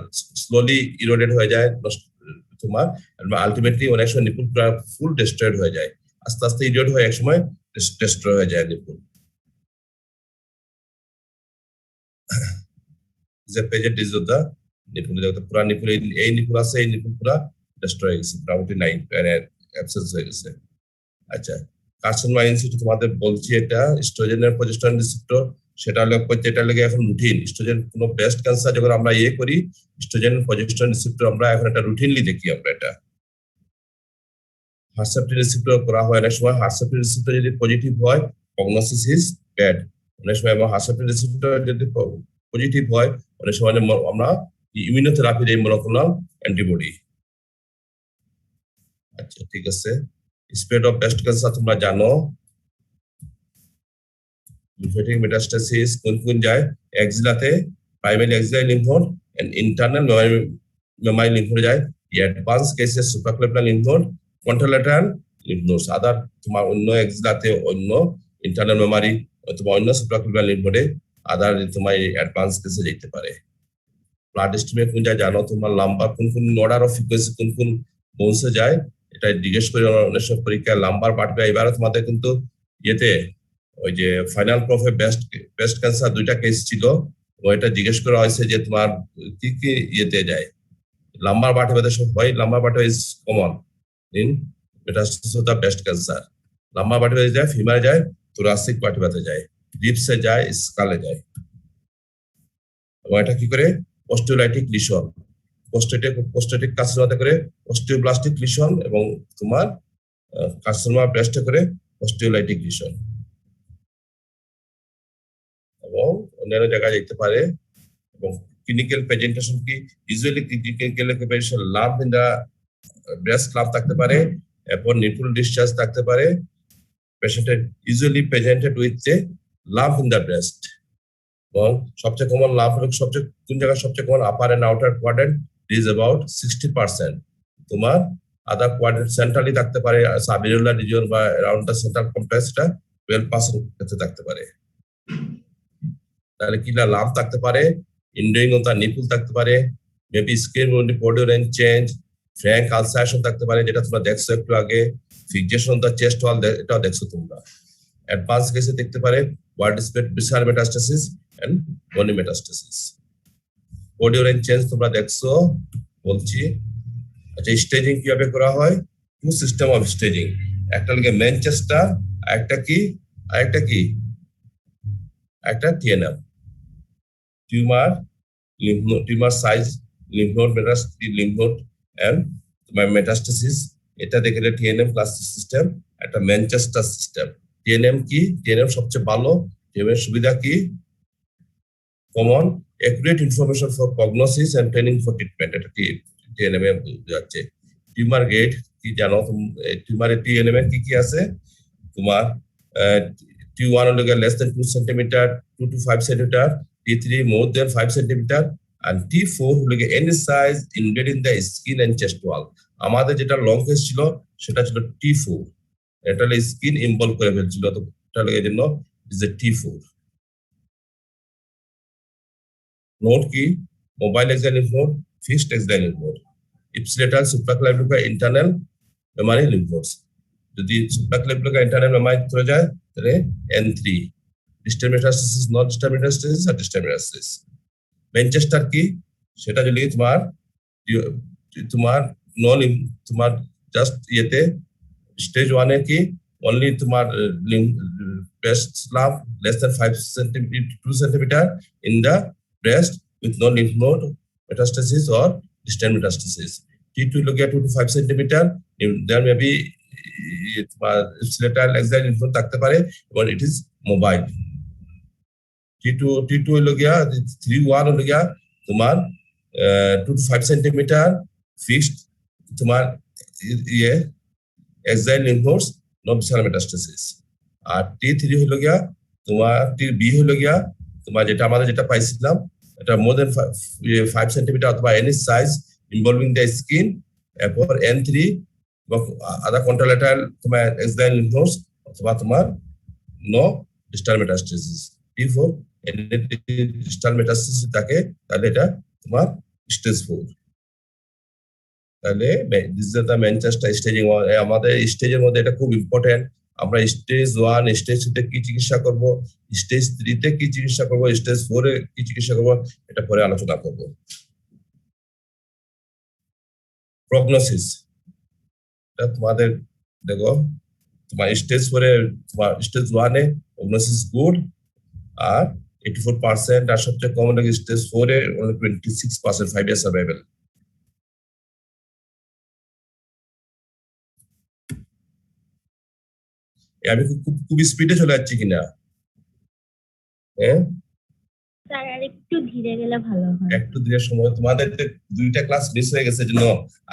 স্লোলি ইরোডেড হয়ে যায় তোমার, আলটিমেটলি অনেক সময় নিপুল ফুল ডিস্ট্রয়েড হয়ে যায়, আস্তে আস্তে ইডিয়ট হয়ে এক সময় ডিস্ট্রয় হয়ে যায় নিপুল। যে পেজের ডিজিজ অফ দ্য নিপুল, পুরা নিপুল এই নিপুল আছে, এই নিপুল পুরা ডিস্ট্রয় হয়ে গেছে, মোটামুটি নাই অ্যাবসেন্স হয়ে গেছে। আচ্ছা, কার্সিনোমা ইন সিটু তোমাদের বলছি, এটা ইস্ট্রোজেনের প্রজেস্টেরন রিসেপ্টর সেটা এটা লাগে এখন রুটিন। ইস্ট্রোজেন কোনো ব্রেস্ট ক্যান্সার যখন আমরা করি ইস্ট্রোজেন প্রজেস্টেরন রিসেপ্টর আমরা এখন এটা রুটিনলি দেখি আমরা এটা। হারসেপ্টিন রিসেপ্টর করা হয় অনেক সময়, হারসেপ্টিন রিসেপ্টর যদি পজিটিভ হয় প্রগনোসিস ইজ ব্যাড অনেক সময়, এবং হারসেপ্টিন রিসেপ্টর যদি পজিটিভ হয় অনেক সময় আমরা ইমিউনোথেরাপির এই মনোক্লোনাল অ্যান্টিবডি। আচ্ছা ঠিক আছে, স্প্রেড অফ ব্রেস্ট ক্যান্সার তোমরা জানো, লিম্ফোটিক মেটাস্টাসিস কোন কোন যায়, এক্সিলাতে primary axillary lymph node and internal mammary lymph node যায়, অ্যাডভান্স কেসে supraclavicular lymph node, contralateral lymph nodes, other তোমার অন্য এক্সিলাতে অন্য ইন্টারনাল মেমারি অথবা অন্য সুপ্রাক্লেপ্টাল লিম্ফ নোডে আদার তোমার অ্যাডভান্স কেসে যেতে পারে। ব্লাড স্ট্রিমে কোন যায় জানো, তোমার লাম্বার কোন কোন অর্ডার অফ ফ্রিকোয়েন্সি কোন কোন বোনসে যায়, এটা জিজ্ঞেস করে অনেক সময় পরীক্ষায় লাম্বার পাঠবে। এবারে তোমাদের কিন্তু ওই যে ফাইনাল প্রফে ব্রেস্ট ক্যান্সার 2টা কেস ছিল, ওইটা জিজ্ঞেস করা হয়েছে যে তোমার কি কি যায় লাম্বার পাঠবে সব হয়। লাম্বার পাঠবে is common in metastasis of the breast cancer. Lumbar পাঠবে যায়, ফিমারে যায়, থোরাসিক পাঠবে যায়, রিপসে যায়, স্কালে যায়, এবং এটা কি করে অস্টিওলাইটিক লিশন, প্রোস্টেটিক কার্সিনোমা করে অস্টিওব্লাস্টিক লিশন, এবং তোমার কার্সিনোমা ব্রেস্টে করে অস্টিওলাইটিক লিশন, এবং অন্যান্য জায়গায় যেতে পারে। এবং ক্লিনিক্যাল প্রেজেন্টেশন কি, usually clinical presentation lump in the breast lump থাকতে পারে, এরপর নিপুল ডিসচার্জ থাকতে পারে, পেশেন্টের usually presented with a lump in the breast, এবং সবচেয়ে কমন লাম্প সবচেয়ে কোন জায়গায় সবচেয়ে common, upper and outer quadrant is about 60%, তোমার আদার কোয়াড্রেন্ট সেন্ট্রালি থাকতে পারে, সাবিরুলার রিজিয়ন বা অ্যারাউন্ড দা সেন্ট্রাল কমপ্লেক্সটা 12% ক্ষেত্রে থাকতে পারে। তাহলে কি না লাম্প থাকতে পারে, ইন্ডোইং অফ দা নিপুল থাকতে পারে, maybe skin body orange change, frank ulceration থাকতে পারে, যেটা তোমরা দেখছো একটু আগে, fixation of the chest wall এটাও দেখছো তোমরা। অ্যাডভান্স কেসে দেখতে পারে ওয়ার্ড spread visceral metastasis and bony metastasis. Body orange change তোমরা দেখছো বলছি। আচ্ছা, স্টেজিং কিভাবে করা হয়, টু সিস্টেম অফ স্টেজিং, একটা লাগে ম্যানচেস্টার, একটা TNM, tumour size, lymph node and metastasis, এটা দেখে টিএনএম ক্লাস সিস্টেম, একটা ম্যানচেস্টার সিস্টেম। টিএনএম কি, টিএনএম সবচেয়ে ভালো, টিএনএম সুবিধা কি, common accurate information for prognosis and training for treatment, এটা টিএনএম এ যাচ্ছে। টিউমার গেট কি জানো? টিউমারের টিএনএম এর কি আছে? তোমার T1 হলো less than 2 centimeter, 2 to 5 centimeter, T3 more than 5 centimeter, and T4 হলো any size embedded in the skin and chest wall. আমাদের যেটা লং ফেস ছিল সেটা ছিল T4, এটা হলো স্কিন ইনভলভ করে ফেলছিল, তো এটা হলো এই জন্য ইজ এ T4। নোড কি? Mobile axillary lymph node, fixed axillary lymph node, ipsilateral supraclavicular internal mammary lymph nodes. যদি সুপ্রাক্লাভিকুলার ইন্টারনাল মেমারি চলে যায় তাহলে N3, distal metastasis, non distal metastasis আর ডিস্টাল মেটাস্টাসিস। ম্যানচেস্টার কি? সেটা যদি তোমার নন, তোমার জাস্ট ইয়েতে স্টেজ 1 এ কি অনলি তোমার breast lump less than 5 centimeter 2 centimeter in the breast with no lymph node metastasis or distant metastasis. T2 look at 2 to 5 centimeter, there may be skeletal axial lymph node থাকতে পারে, but it is mobile. T2 look at 3-1 look at তোমার 2 to 5 centimeter fixed তোমার ইয়ে axial lymph nodes, no visceral metastasis. আর T3 হলো গিয়া তোমার, T-B হলো গিয়া তোমার যেটা আমাদের যেটা পাইছিলাম, এটা মোর দেন 5 সেন্টিমিটার অথবা any size involving the skin. এরপর N3 আদা কন্ট্রালেটারাল তোমার এক্সাইল লিম্ফ নোডস অথবা তোমার no distal metastasis. T4 distal metastasis থাকে তাহলে এটা তোমার স্টেজ 4। তাহলে this is the Manchester staging. আমাদের স্টেজের মধ্যে এটা খুব ইম্পর্টেন্ট। আমরা স্টেজ 1, স্টেজ 2 তে কি চিকিৎসা করব, স্টেজ 3 তে কি চিকিৎসা করব, স্টেজ 4 এ কি চিকিৎসা করব, এটা পরে আলোচনা করব। প্রগনোসিস, এটা তোমাদের দেখো তোমার স্টেজ 4 এ, তোমার স্টেজ 1 এ প্রগনোসিস গুড আর 84%, আর সবচেয়ে কমন লাগে স্টেজ 4 এ 26% 5 ইয়ার সার্ভাইভাল। আমি খুব স্পিডে চলে যাচ্ছি কিনা? হ্যাঁ স্যার আর একটু ধীরে গেলে ভালো হয়। একটু ধীরে সময়, তোমাদের 2টা ক্লাস মিস হয়ে গেছে জন্য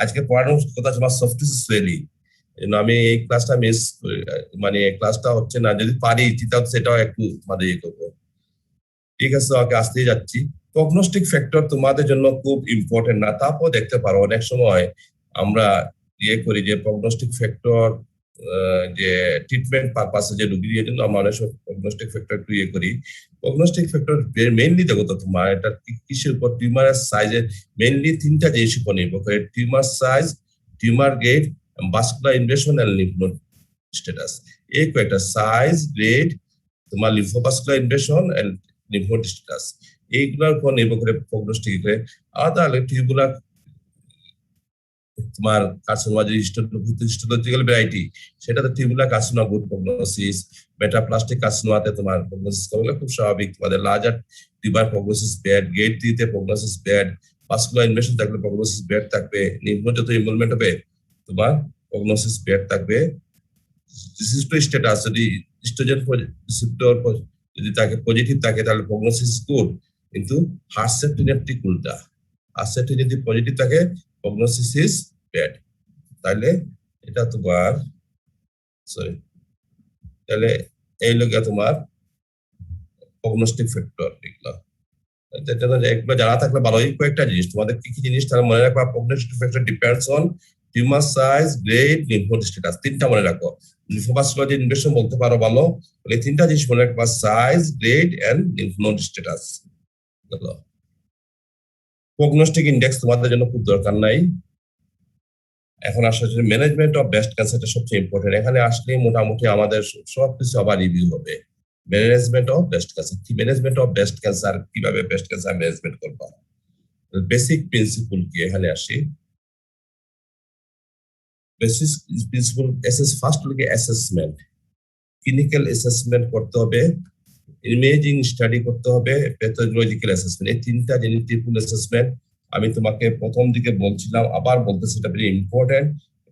আজকে পড়ানোর কথা তোমার সফট স্কিল, আমি এই ক্লাসটা মিস, মানে ক্লাসটা হচ্ছে না, যদি পারি সেটাও একটু তোমাদের ইয়ে করবো। ঠিক আছে, ওকে আসতেই যাচ্ছি। প্রগনোস্টিক ফ্যাক্টর তোমাদের জন্য খুব ইম্পর্টেন্ট না, তারপর দেখতে পারো অনেক সময় আমরা ইয়ে করি যে প্রগনোস্টিক ফ্যাক্টর যে ট্রিটমেন্ট পারপাসে যে রোগীর জন্য আমরা অনেক সময় প্রগনোস্টিক ফ্যাক্টর একটু ইয়ে করি। প্রগনোস্টিক ফ্যাক্টর মেইনলি দেখো তো তোমার এটা কিসের উপর? টিউমারের সাইজের মেইনলি 3টা জিনিস উপর নির্ভর করে, tumour size, tumour grade, vascular invasion and lymph node status. এই কয়েকটা সাইজ, গ্রেড, তোমার lymphovascular invasion and lymph node status, এইগুলোর উপর নির্ভর করে প্রগনোস্টিক করে। আলাদা টিউবুলার তোমার কার্সিনোমা যে হিস্টোলজিক্যাল ভ্যারাইটি, সেটাতে tubular carcinoma good prognosis, metaplastic কার্সিনোমাতে তোমার প্রগনোসিস করলে খুব স্বাভাবিক। তোমাদের larger tuber prognosis bad, grade 3 তে প্রগনোসিস ব্যাড, ভাস্কুলার ইনভেশন থাকলে প্রগনোসিস ব্যাড থাকবে, লিম্ফ নোড যত ইনভলভমেন্ট হবে তোমার প্রগনোসিস ব্যাড থাকবে। রিসিপ্টর স্ট্যাটাস, যদি ইস্ট্রোজেন রিসিপ্টর যদি তাকে পজিটিভ থাকে তাহলে প্রগনোসিস গুড, কিন্তু হার্সেপ্টিনের ঠিক উল্টা, হার্সেপ্টিন যদি পজিটিভ থাকে প্রগনোসিস ইজ ব্যাড। তাহলে এটা তোমার সরি, তাহলে এই লোক তোমার প্রগনোস্টিক ফ্যাক্টর এগুলো একবার জানা থাকলে ভালো। এই কয়েকটা জিনিস তোমাদের কি কি জিনিস তাহলে মনে রাখবা। Prognostic factor depends on tumour size, grade, lymph node status, 3টা মনে রাখো। লিম্ফোভাস্কুলার ইনভেশন বলতে পারো ভালো, বলে 3টা জিনিস মনে রাখবা, size, grade and lymph node status. Prognostic index তোমাদের জন্য খুব দরকার নাই। এখন আসলে ম্যানেজমেন্ট অফ ব্রেস্ট ক্যান্সারটা সবচেয়ে ইম্পর্টেন্ট। এখানে আসলে মোটামুটি আমাদের সবকিছু আবার রিভিউ হবে। ম্যানেজমেন্ট অফ ব্রেস্ট ক্যান্সার কি? ম্যানেজমেন্ট অফ ব্রেস্ট ক্যান্সার, কিভাবে ব্রেস্ট ক্যান্সার ম্যানেজমেন্ট করবা, বেসিক প্রিন্সিপল কি এখানে আসি। বেসিক প্রিন্সিপল ফার্স্ট হলো অ্যাসেসমেন্ট, ক্লিনিক্যাল অ্যাসেসমেন্ট করতে হবে, ইমেজিং স্টাডি করতে হবে, প্যাথোলজিক্যাল অ্যাসেসমেন্ট। এই 3টা জিনিস ট্রিপল অ্যাসেসমেন্ট আমি তোমাকে প্রথম দিকে বলছিলাম, আবার বলতেছি, এটা ভেরি ইম্পর্টেন্ট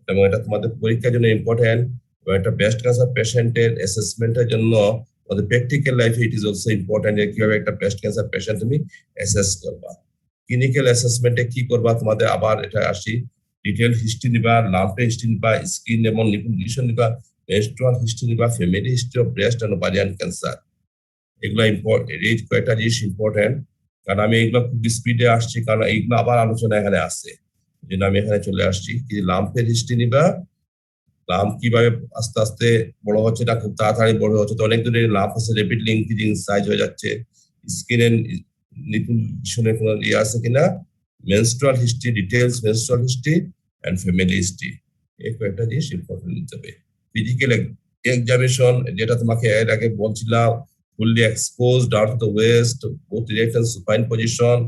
এবং এটা তোমাদের পরীক্ষার জন্য ইম্পর্টেন্ট এবং একটা ব্রেস্ট ক্যান্সার পেশেন্টের অ্যাসেসমেন্টের জন্য তোমাদের প্র্যাকটিক্যাল লাইফে ইট ইজ অলসো ইম্পর্টেন্ট যে কিভাবে একটা ব্রেস্ট ক্যান্সার পেশেন্ট তুমি অ্যাসেস করবা। ক্লিনিক্যাল অ্যাসেসমেন্টে কি করবা তোমাদের, আবার এটা আসি, ডিটেল হিস্ট্রি নিবা, লাম্পের হিস্ট্রি নিবা, স্কিন এবং নিপুল কন্ডিশন নিবা, মেনস্ট্রুয়াল হিস্ট্রি নিবা, family history of breast and ovarian cancer. এগুলো ইম্পর্টেন্ট, এই কয়েকটা জিনিস ইম্পর্টেন্ট, কারণ আমি এগুলো খুব স্পিডে আসছি, কারণ এইগুলো আবার আলোচনা এখানে আছে, এই জন্য আমি এখানে চলে আসছি। কি লাম্পের হিস্ট্রি নিবা, লাম্প কিভাবে আস্তে আস্তে বড় হচ্ছে, না খুব তাড়াতাড়ি বড় হচ্ছে, তো অনেক দূরে লাম্প আছে, র্যাপিডলি ইনক্রিজিং সাইজ হয়ে যাচ্ছে, স্কিনের নিপুলেশনের কোনো ইয়ে আছে কিনা, menstrual history, details menstrual history and family history, এই কয়েকটা জিনিস ইম্পর্টেন্ট নিতে হবে। ফিজিক্যাল এক্সামিনেশন, যেটা তোমাকে এর আগে বলছিলাম, fully expose down to the waist, both erect and supine position,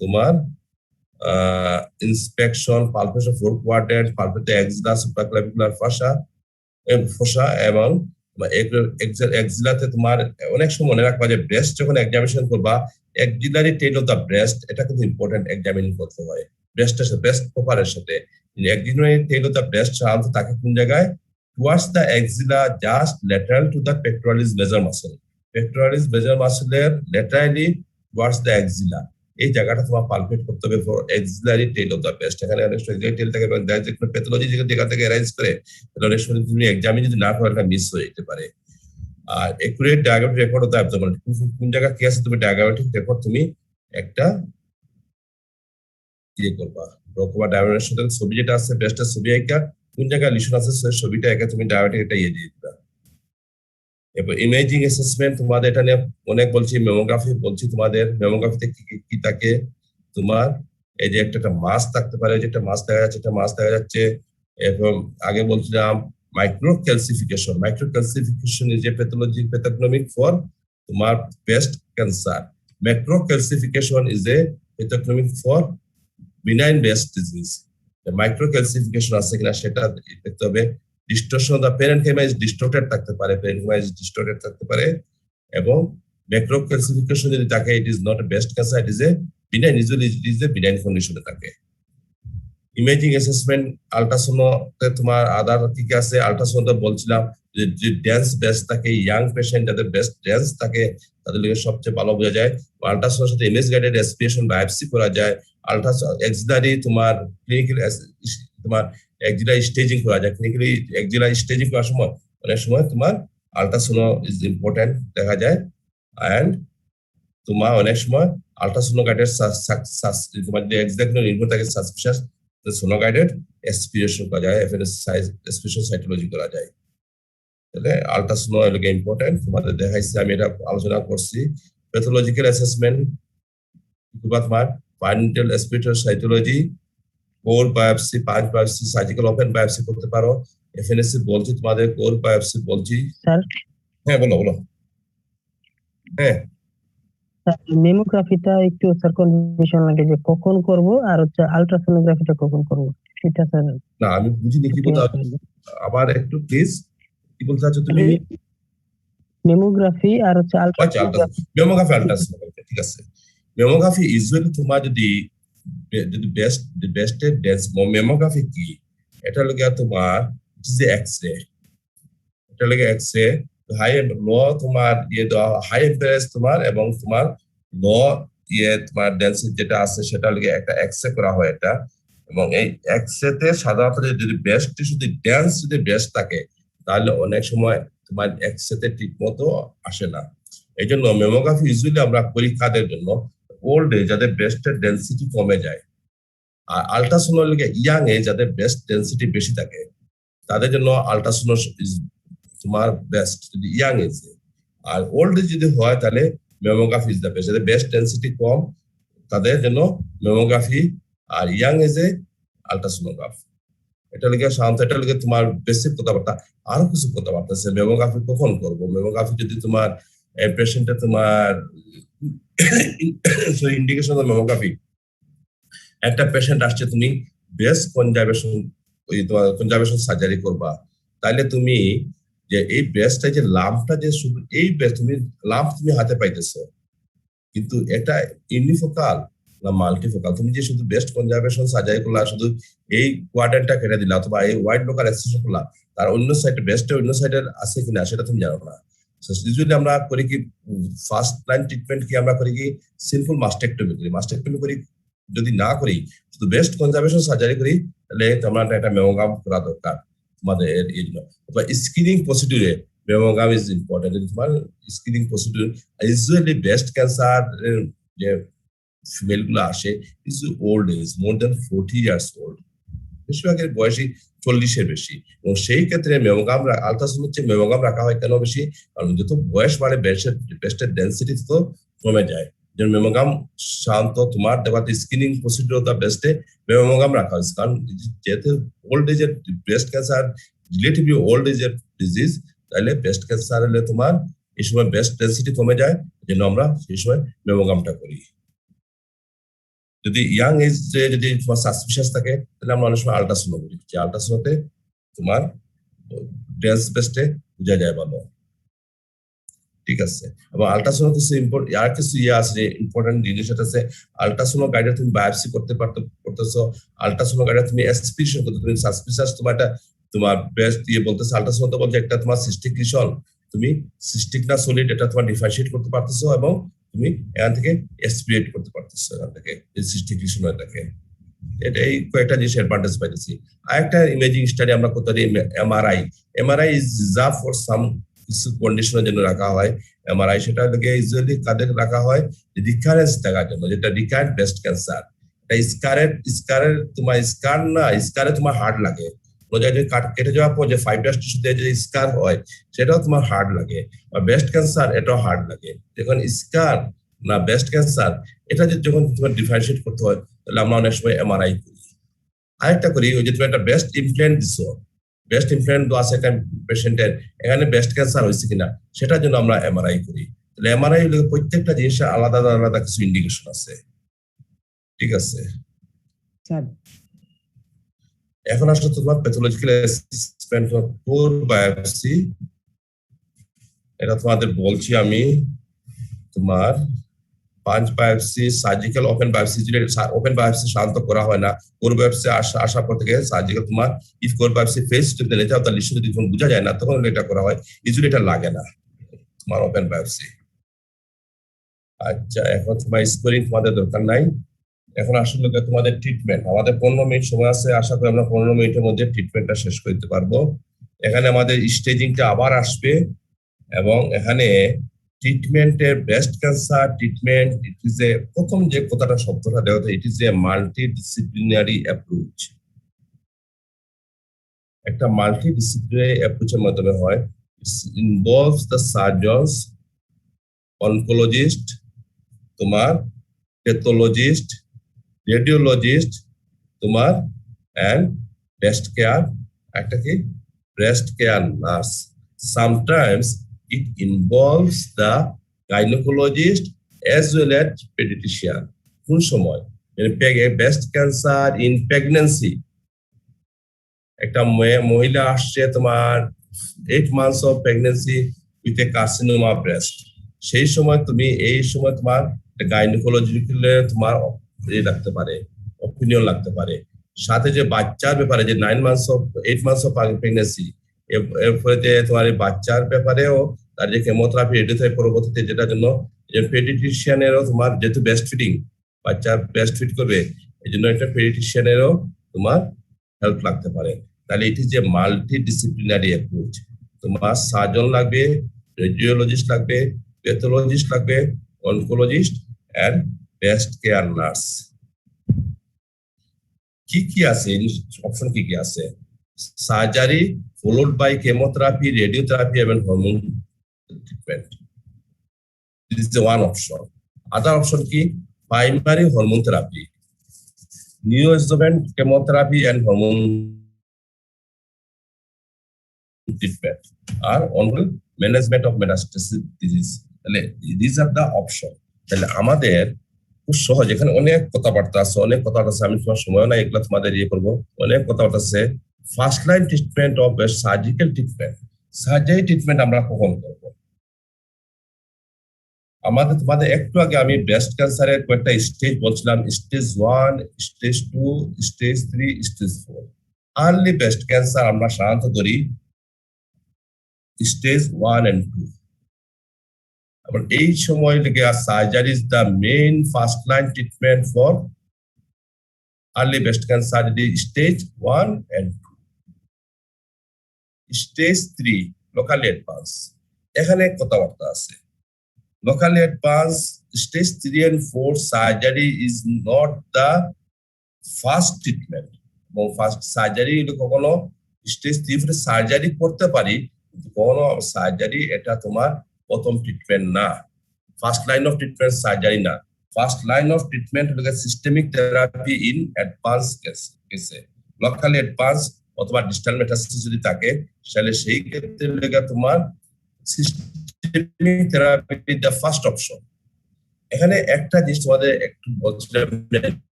তোমার inspection, palpation four quadrant, palpate axilla, supraclavicular fossa এবং এক্সিলাতে তোমার অনেক সময় মনে রাখবা যে ব্রেস্ট যখন এক্সামিনেশন করবা, axillary tail of the breast, এটা কিন্তু ইম্পর্টেন্ট এক্সামিন করতে হয় ব্রেস্টের সাথে, ব্রেস্ট প্রপারের সাথে। Axillary tail of the breast সাধারণত থাকে কোন জায়গায়, towards the axilla just lateral to the pectoralis major muscle, pectoralis major মাসলের ল্যাটারালি টুয়ার্ডস দ্য এক্সিলা, এই জায়গাটা তোমার পালপেট করতে হবে for axillary tail of the breast. এখানে অনেক এক্সিলারি টেল থাকে এবং প্যাথোলজি যেখান থেকে অ্যারাইজ করে, অনেক সময় তুমি এক্সামিন যদি না করো, এটা মিস হয়ে যেতে পারে। আর accurate diagrammatic record of the abdomen, কোন জায়গা কি আছে তুমি ডায়াগ্রামেটিক রেকর্ড তুমি একটা ইয়ে করবা, রকবা ডায়াগ্রামের সাথে ছবি যেটা আছে ব্রেস্টের ছবি একা কোন জায়গায় লিশন আছে সেই ছবিটা একা তুমি ডায়াগ্রামেটিক এটা ইয়ে দিয়ে দিবা। এরপর ইমেজিং অ্যাসেসমেন্ট, তোমাদের এটা নিয়ে অনেক বলছি, মেমোগ্রাফি বলছি, তোমাদের মেমোগ্রাফিতে কি থাকে, তোমার এই যে একটা মাস থাকতে পারে, যে একটা মাস দেখা যাচ্ছে, একটা মাস দেখা যাচ্ছে, এবং আগে বলছিলাম micro calcification, micro calcification is a pathology pathognomonic for তোমার breast cancer, macro calcification is a pathognomonic for benign breast disease. Micro calcification আছে কিনা সেটা দেখতে হবে। Distortion of the parenchyma is distorted থাকতে পারে, প্যারেনকাইমা ইজ ডিস্টর্টেড থাকতে পারে, এবং ম্যাক্রো ক্যালসিফিকেশন যদি থাকে, it is not a breast cancer, it is a benign, usually it is a benign কন্ডিশনে থাকে। ইমেজিং অ্যাসেসমেন্ট, আল্ট্রাসাউন্ডে তোমার আদার কি কি আছে, আল্ট্রাসাউন্ডে বলছিলাম যে ডেন্স ব্রেস্ট থাকে, ইয়াং পেশেন্ট যাদের ব্রেস্ট ডেন্স থাকে তাদের লিগে সবচেয়ে ভালো বোঝা যায়। আল্ট্রাসাউন্ডের সাথে ইমেজ গাইডেড অ্যাসপিরেশন বায়োপসি করা যায়। আল্ট্রাসাউন্ড এক্সিলারি তোমার ক্লিনিক্যাল তোমার এক্সিলারি স্টেজিং করা যায়, ক্লিনিক্যালি এক্সিলারি স্টেজিং করার সময় অনেক সময় তোমার আল্ট্রাসাউন্ড ইজ ইম্পর্টেন্ট দেখা যায়। এন্ড তোমার অনেক সময় আল্ট্রাসাউন্ড গাইডেড তোমার যে এক্সাক্টলি নির্ভর থাকে সাসপিশাস সোনো গাইডেড এক্সপিরেশন করা যায়, এক্সপিরেশন সাইটোলজি করা যায়। তাহলে আল্ট্রাসাউন্ড এলাকা ইম্পর্টেন্ট, তোমাদের দেখাইছি, আমি এটা আলোচনা করছি। প্যাথোলজিক্যাল অ্যাসেসমেন্ট তোমার final expiration cytology, core biopsy, পাঁচ বায়োপসি, সার্জিক্যাল ওপেন বায়োপসি করতে পারো। এফএনএসসি বলছি তোমাদের, কোর বায়োপসি বলছি। স্যার হ্যাঁ বলো বলো। হ্যাঁ মেমোগ্রাফিটা একটু স্যার কনফিউশন লাগে যে কখন করব আর হচ্ছে আলট্রাসোনোগ্রাফিটা কখন করব, সেটা স্যার না আমি বুঝিনি কি বলতে, আবার একটু প্লিজ কি বলতে চাচ্ছ তুমি? মেমোগ্রাফি আর হচ্ছে আলট্রাসোনোগ্রাফি। মেমোগ্রাফি আল্ট্রাসোনোগ্রাফি, ঠিক আছে। মেমোগ্রাফি ইউজুয়ালি তোমার যদি বেস্টের ডেন্স মেমোগ্রাফি কি, এটা লাগে তোমার যে এক্সরে, এটা লাগে এক্সরে হাই ল তোমার ইয়ে দেওয়া হাই এম্পারেজ তোমার, এবং তোমার ল ইয়ে তোমার ডেন্সিটি যেটা আছে সেটা লাগে একটা এক্সরে করা হয় এটা। এবং এই এক্সরেতে সাধারণত যদি ব্রেস্ট যদি ডেন্স যদি ব্রেস্ট থাকে তাহলে অনেক সময় তোমার এক্সরেতে ঠিক মতো আসে না। এই জন্য মেমোগ্রাফি ইউজুয়ালি আমরা পরীক্ষাদের জন্য ওল্ড এজ যাদের ব্রেস্টের ডেন্সিটি কমে যায়, আর আল্ট্রাসাউন্ড লাগে ইয়াং এজ যাদের ব্রেস্ট ডেন্সিটি বেশি থাকে, তাদের জন্য আল্ট্রাসাউন্ড তোমার বেস্ট যদি ইয়াং এজে। আর ওল্ড এজ যদি হয় তাহলে মেমোগ্রাফি ইজ দ্য বেস্ট, যাদের ব্রেস্ট ডেন্সিটি কম তাদের জন্য মেমোগ্রাফি, আর ইয়াং এজে আল্ট্রাসোনোগ্রাফি। এটা লেগে সাধারণত এটা লেগে তোমার বেসিক কথাবার্তা। আরো কিছু কথাবার্তা আছে, মেমোগ্রাফি কখন করবো, মেমোগ্রাফি যদি তোমার পেশেন্টে তোমার ইন্ডিকেশন অফ মেমোগ্রাফি, একটা পেশেন্ট আসছে তুমি ব্রেস্ট কনজারভেশন ওই তোমার কনজারভেশন সার্জারি করবা, তাইলে তুমি যে এই ব্রেস্টটা যে লাম্পটা যে শুধু এই তুমি লাম্প তুমি হাতে পাইতেছো, কিন্তু এটা ইউনিফোকাল না মাল্টিফোকাল। তুমি যে শুধু ব্রেস্ট কনজারভেশন সার্জারি করলা, শুধু এই কোয়াড্রেন্টটা কেটে দিলা অথবা এই ওয়াইড লোকাল এক্সটেনশন করলা, তার অন্য সাইডে ব্রেস্টের অন্য সাইডের আছে কিনা সেটা তুমি জানো না। ইউজুয়ালি আমরা করি কি ফার্স্ট লাইন ট্রিটমেন্ট কি আমরা করি কি সিম্পল মাস্টেক্টমি করি, মাস্টেক্টমি করি যদি না করি শুধু ব্রেস্ট কনজারভেশন সার্জারি করি তাহলে তোমরা একটা মেমোগ্রাম করা দরকার তোমাদের এই জন্য। স্ক্রিনিং প্রসিডিউরে মেমোগ্রাম ইজ ইম্পর্টেন্ট। যদি তোমার screening procedure usually breast cancer যে ফিমেল গুলো আসে is old age, more than 40 years old, বেশিরভাগের বয়সী 40-এর বেশি। এবং সেই ক্ষেত্রে মেমোগ্রাম আলট্রাসাউন্ড হচ্ছে মেমোগ্রাম রাখা হয় কেন বেশি, কারণ যত বয়স বাড়ে ব্রেস্টের ডেন্সিটি তো কমে যায়। যেমন মেমোগ্রাম সাধারণত তোমার দেওয়াতে স্ক্রিনিং প্রসিডিউর দা ব্রেস্টে মেমোগ্রাম রাখা হয়েছে, কারণ যেহেতু ওল্ড এজের ব্রেস্ট ক্যান্সার রিলেটিভলি ওল্ড এজের ডিজিজ, তাহলে ব্রেস্ট ক্যান্সার হলে তোমার এই সময় ব্রেস্ট ডেন্সিটি কমে যায়, জন্য আমরা সেই সময় মেমোগ্রামটা করি। যদি ইয়াং এজ যদি তোমার সাসপিশিয়াস থাকে তাহলে আমরা অনেক সময় আল্ট্রাসাউন্ড করি, যে আল্ট্রাসাউন্ডে তোমার ডেন্স ব্রেস্টে বোঝা যায় ভালো। ঠিক আছে, এবং আল্ট্রাসাউন্ড কিছু আর কিছু আছে ইম্পর্টেন্ট জিনিস, সেটা আছে আল্ট্রাসাউন্ড গাইডে তুমি বায়োপসি করতে পারতেছো, আল্ট্রাসাউন্ড গাইডে তুমি এসপিশন করতে, তুমি সাসপিশিয়াস তোমার একটা তোমার ব্রেস্ট বলতেছে, আল্ট্রাসাউন্ড বলছে একটা তোমার সিস্টিক লিশন, তুমি সিস্টিক না সলিড এটা তোমার ডিফারেন্সিয়েট করতে পারতেছো, এবং তুমি এখান থেকে এসপিরেট করতে পারতেছো এখান থেকে সিস্টিক লিশন এটাকে। এটা এই কয়েকটা জিনিস অ্যাডভান্টেজ পাইতেছি। আর একটা ইমেজিং স্টাডি আমরা করতে পারি MRI is reserve for some কিছু কন্ডিশনের জন্য রাখা হয় এমআরআই। সেটা থেকে ইউজুয়ালি কাদের রাখা হয়, রিকারেন্স দেখার জন্য, যেটা রিকারেন্ট ব্রেস্ট ক্যান্সার। স্কারের তোমার স্কারে তোমার হার্ড লাগে, কেটে যাওয়ার পর যে ফাইব্রাস টিস্যুতে যে স্কার হয় সেটাও তোমার হার্ড লাগে, বা ব্রেস্ট ক্যান্সার এটাও হার্ড লাগে। যখন স্কার না ব্রেস্ট ক্যান্সার এটা যখন তোমার ডিফারেন্সিয়েট করতে হয়, তাহলে আমরা অনেক সময় এমআরআই করি। আরেকটা করি, ওই যে তুমি একটা ব্রেস্ট ইমপ্ল্যান্ট দিছো, ব্রেস্ট ইমপ্ল্যান্ট আছে একটা পেশেন্টের, এখানে ব্রেস্ট ক্যান্সার হয়েছে কিনা সেটার জন্য আমরা এমআরআই করি। তাহলে এমআরআই প্রত্যেকটা জিনিসের আলাদা আলাদা কিছু ইন্ডিকেশন আছে। ঠিক আছে স্যার, এখন আসলে তোমার pathological assessment of core biopsy, এটা তোমাদের বলছি আমি। তোমার punch biopsy, surgical open biopsy, open biopsy সাধারণত করা হয় না, কোর বায়োপসি আসার পর থেকে সার্জিক্যাল তোমার ইফ কোর বায়োপসি ফেস যদি নিতে হয়, তাহলে লিশন যদি বোঝা যায় না তখন এটা করা হয়, ইউজুয়ালি এটা লাগে না তোমার ওপেন বায়োপসি। আচ্ছা, এখন তোমার স্কোরিং তোমাদের দরকার নাই। এখন আসলে তোমাদের ট্রিটমেন্ট, আমাদের 15 মিনিট সময় আছে, আশা করি আমরা 15 মিনিটের মধ্যে ট্রিটমেন্টটা শেষ করতে পারবো। এখানে আমাদের স্টেজিংটা আবার আসবে, এবং এখানে ট্রিটমেন্টের breast cancer treatment it is a, প্রথম যে কথাটা শব্দটা দেওয়া হয়, it is a multidisciplinary approach. একটা মাল্টিডিসিপ্লিনারি অ্যাপ্রোচের মাধ্যমে হয়, ইনভলভস দ্য সার্জনস, অনকোলজিস্ট, তোমার প্যাথোলজিস্ট, রেডিওলজিস্ট, তোমার অ্যান্ড ব্রেস্ট কেয়ার, একটা কি breast care nurse. Sometimes it involves the gynecologist as well as pediatrician. কোন সময় ব্রেস্ট ক্যান্সার ইন প্রেগন্যান্সি, একটা মহিলা আসছে তোমার 8 months of pregnancy with a carcinoma breast, সেই সময় তুমি এই সময় তোমার গাইনোকোলজিক্যাল তোমার লাগতে পারে, অপিনিয়ন লাগতে পারে। সাথে যে বাচ্চার ব্যাপারে যে 8 months of pregnancy, এরপরে তোমার এই বাচ্চার ব্যাপারেও তার যে কেমোথেরাপি রেডিওথেরাপি পরবর্তীতে, যেটার জন্য পেডিয়াট্রিশিয়ানেরও তোমার যেহেতু ব্রেস্ট ফিডিং, বাচ্চা ব্রেস্ট ফিড করবে, এই জন্য একটা পেডিয়াট্রিশিয়ানেরও তোমার হেল্প লাগতে পারে। তাহলে এটি যে মাল্টিডিসিপ্লিনারি অ্যাপ্রোচ, তোমার সার্জন লাগবে, রেডিওলজিস্ট লাগবে, প্যাথোলজিস্ট লাগবে, oncologist and breast care nurse. কি আছে অপশন, কি আছে? Surgery followed by chemotherapy, radiotherapy and hormone treatment. This is the one option. Other option ki primary hormone therapy, neoadjuvant chemotherapy and hormone treatment, or ongoing management of metastatic disease. তাহলে these are the option. তাহলে আমাদের খুব সহজ, এখানে অনেক কথাবার্তা আছে, আমি তোমার সময় না এগুলো তোমাদের করবো, অনেক কথাবার্তা আছে। First line treatment of surgical treatment, surgery treatment আমরা কখন করব? আমাদের তোমাদের একটু আগে আমি ব্রেস্ট ক্যান্সারের কয়েকটা স্টেজ বলছিলাম, stage 1, stage 2, stage 3, stage 4। Early breast cancer আমরা সাধারণত ধরি স্টেজ 1 and 2। আবার এই সময় লেগে surgery is the main first line treatment for Early breast cancer stage 1 and 2. Stage 3 locally advanced. এখানে কথাবার্তা আছে। Locally advanced stage 3 and 4 surgery is not the first treatment. এবং ফার্স্ট সার্জারি কখনো স্টেজ 3 সার্জারি করতে পারি, কিন্তু কখনো সার্জারি এটা তোমার প্রথম ট্রিটমেন্ট না। First line of treatment surgery না। ফার্স্ট লাইন অফ ট্রিটমেন্ট হলো সিস্টেমিক থেরাপি ইন অ্যাডভান্স কেসে। লোকালি অ্যাডভান্স অথবা ডিস্টাল মেটাস্টাসিস যদি থাকে, তাহলে সেই ক্ষেত্রে লেগে তোমার systemic therapy the first option. এখানে একটা জিনিস তোমাদের একটু বলছিলাম,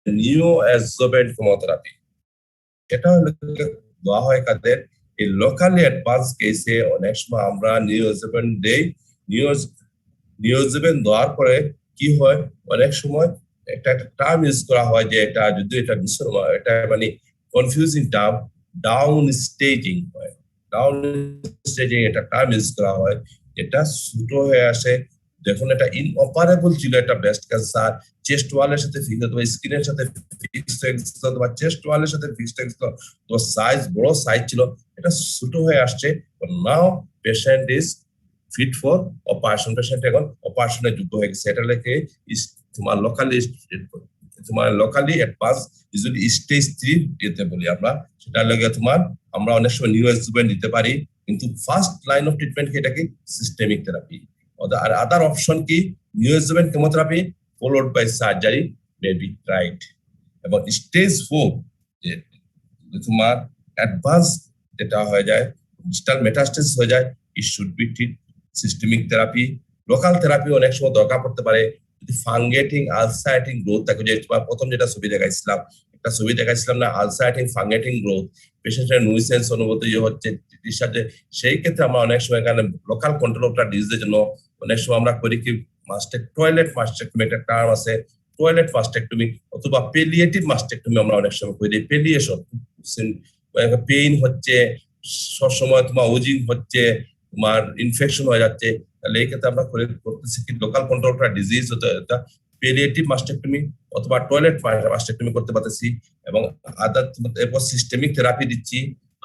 নিওঅ্যাডজুভেন্ট কেমোথেরাপি। এটা হলো দেওয়া হয় কাদের, এই লোকালি অ্যাডভান্স কেসে অনেক সময় আমরা নিওঅ্যাডজুভেন্ট দেই। নিওঅ্যাডজুভেন্ট দেওয়ার পরে কি হয়, অনেক সময় একটা টার্ম ইউজ করা হয় যে এটা যদি এটা এটা মানে কনফিউজিং টার্ম, ডাউন স্টেজিং হয়। ডাউন স্টেজিং এটা টার্ম ইউজ করা হয়, এটা ছোট হয়ে আসে। যখন এটা ইনঅপারেবল ছিল, এটা ব্রেস্ট ক্যান্সার চেস্ট ওয়ালের সাথে ফিক্স অথবা স্কিনের সাথে ফিক্স হয়ে গেছিল অথবা চেস্ট ওয়ালের সাথে ফিক্স হয়ে গেছিল, তো সাইজ বড় সাইজ ছিল, এটা ছোট হয়ে আসছে। Now patient is fit for operation. Patient এখন অপারেশনের যোগ্য হয়ে গেছে। এটা লেগে তোমার লোকালি অ্যাডভান্স ইউজুয়ালি স্টেজ 3 দিতে বলি আমরা। সেটা লেগে আমরা অনেক সময় নিওঅ্যাডজুভেন্ট দিতে পারি, কিন্তু ফার্স্ট লাইন অফ ট্রিটমেন্ট কি, এটা কি সিস্টেমিক থেরাপি। আর আদার অপশন কি, neoadjuvant chemotherapy followed by surgery may be tried. এবং স্টেজ 4 যে তোমার অ্যাডভান্স যেটা হয়ে যায়, ডিস্টাল মেটাস্টাসিস হয়ে যায়, it should be treat systemic therapy. Local therapy অনেক সময় দরকার পড়তে পারে যদি ফাঙ্গেটিং আলসারেটিং গ্রোথ থাকে। যে প্রথম যেটা ছবি দেখাইছিলাম, একটা ছবি দেখাইছিলাম না, আলসারেটিং ফাঙ্গেটিং গ্রোথ, পেশেন্টের নুইসেন্স অনুভূতি হচ্ছে, সেই ক্ষেত্রে আমরা অনেক সময় এখানে লোকাল কন্ট্রোল অফ ডিজিজের জন্য অনেক সময় আমরা করি কি, টয়লেট মাস্টেক্টমি একটা টার্ম আছে, টয়লেট মাস্টেক্টমি অথবা পেলিয়েটিভ মাস্টেক্টমি আমরা অনেক সময় করি। পেলিয়েশন, পেইন হচ্ছে সবসময়, তোমার ওজিং হচ্ছে, তোমার ইনফেকশন হয়ে যাচ্ছে, তাহলে এই ক্ষেত্রে আমরা করতেছি কি, local control of disease palliative mastectomy অথবা টয়লেট মাস্টেক্টমি করতে পারতেছি। এবং আদার এরপর সিস্টেমিক থেরাপি দিচ্ছি।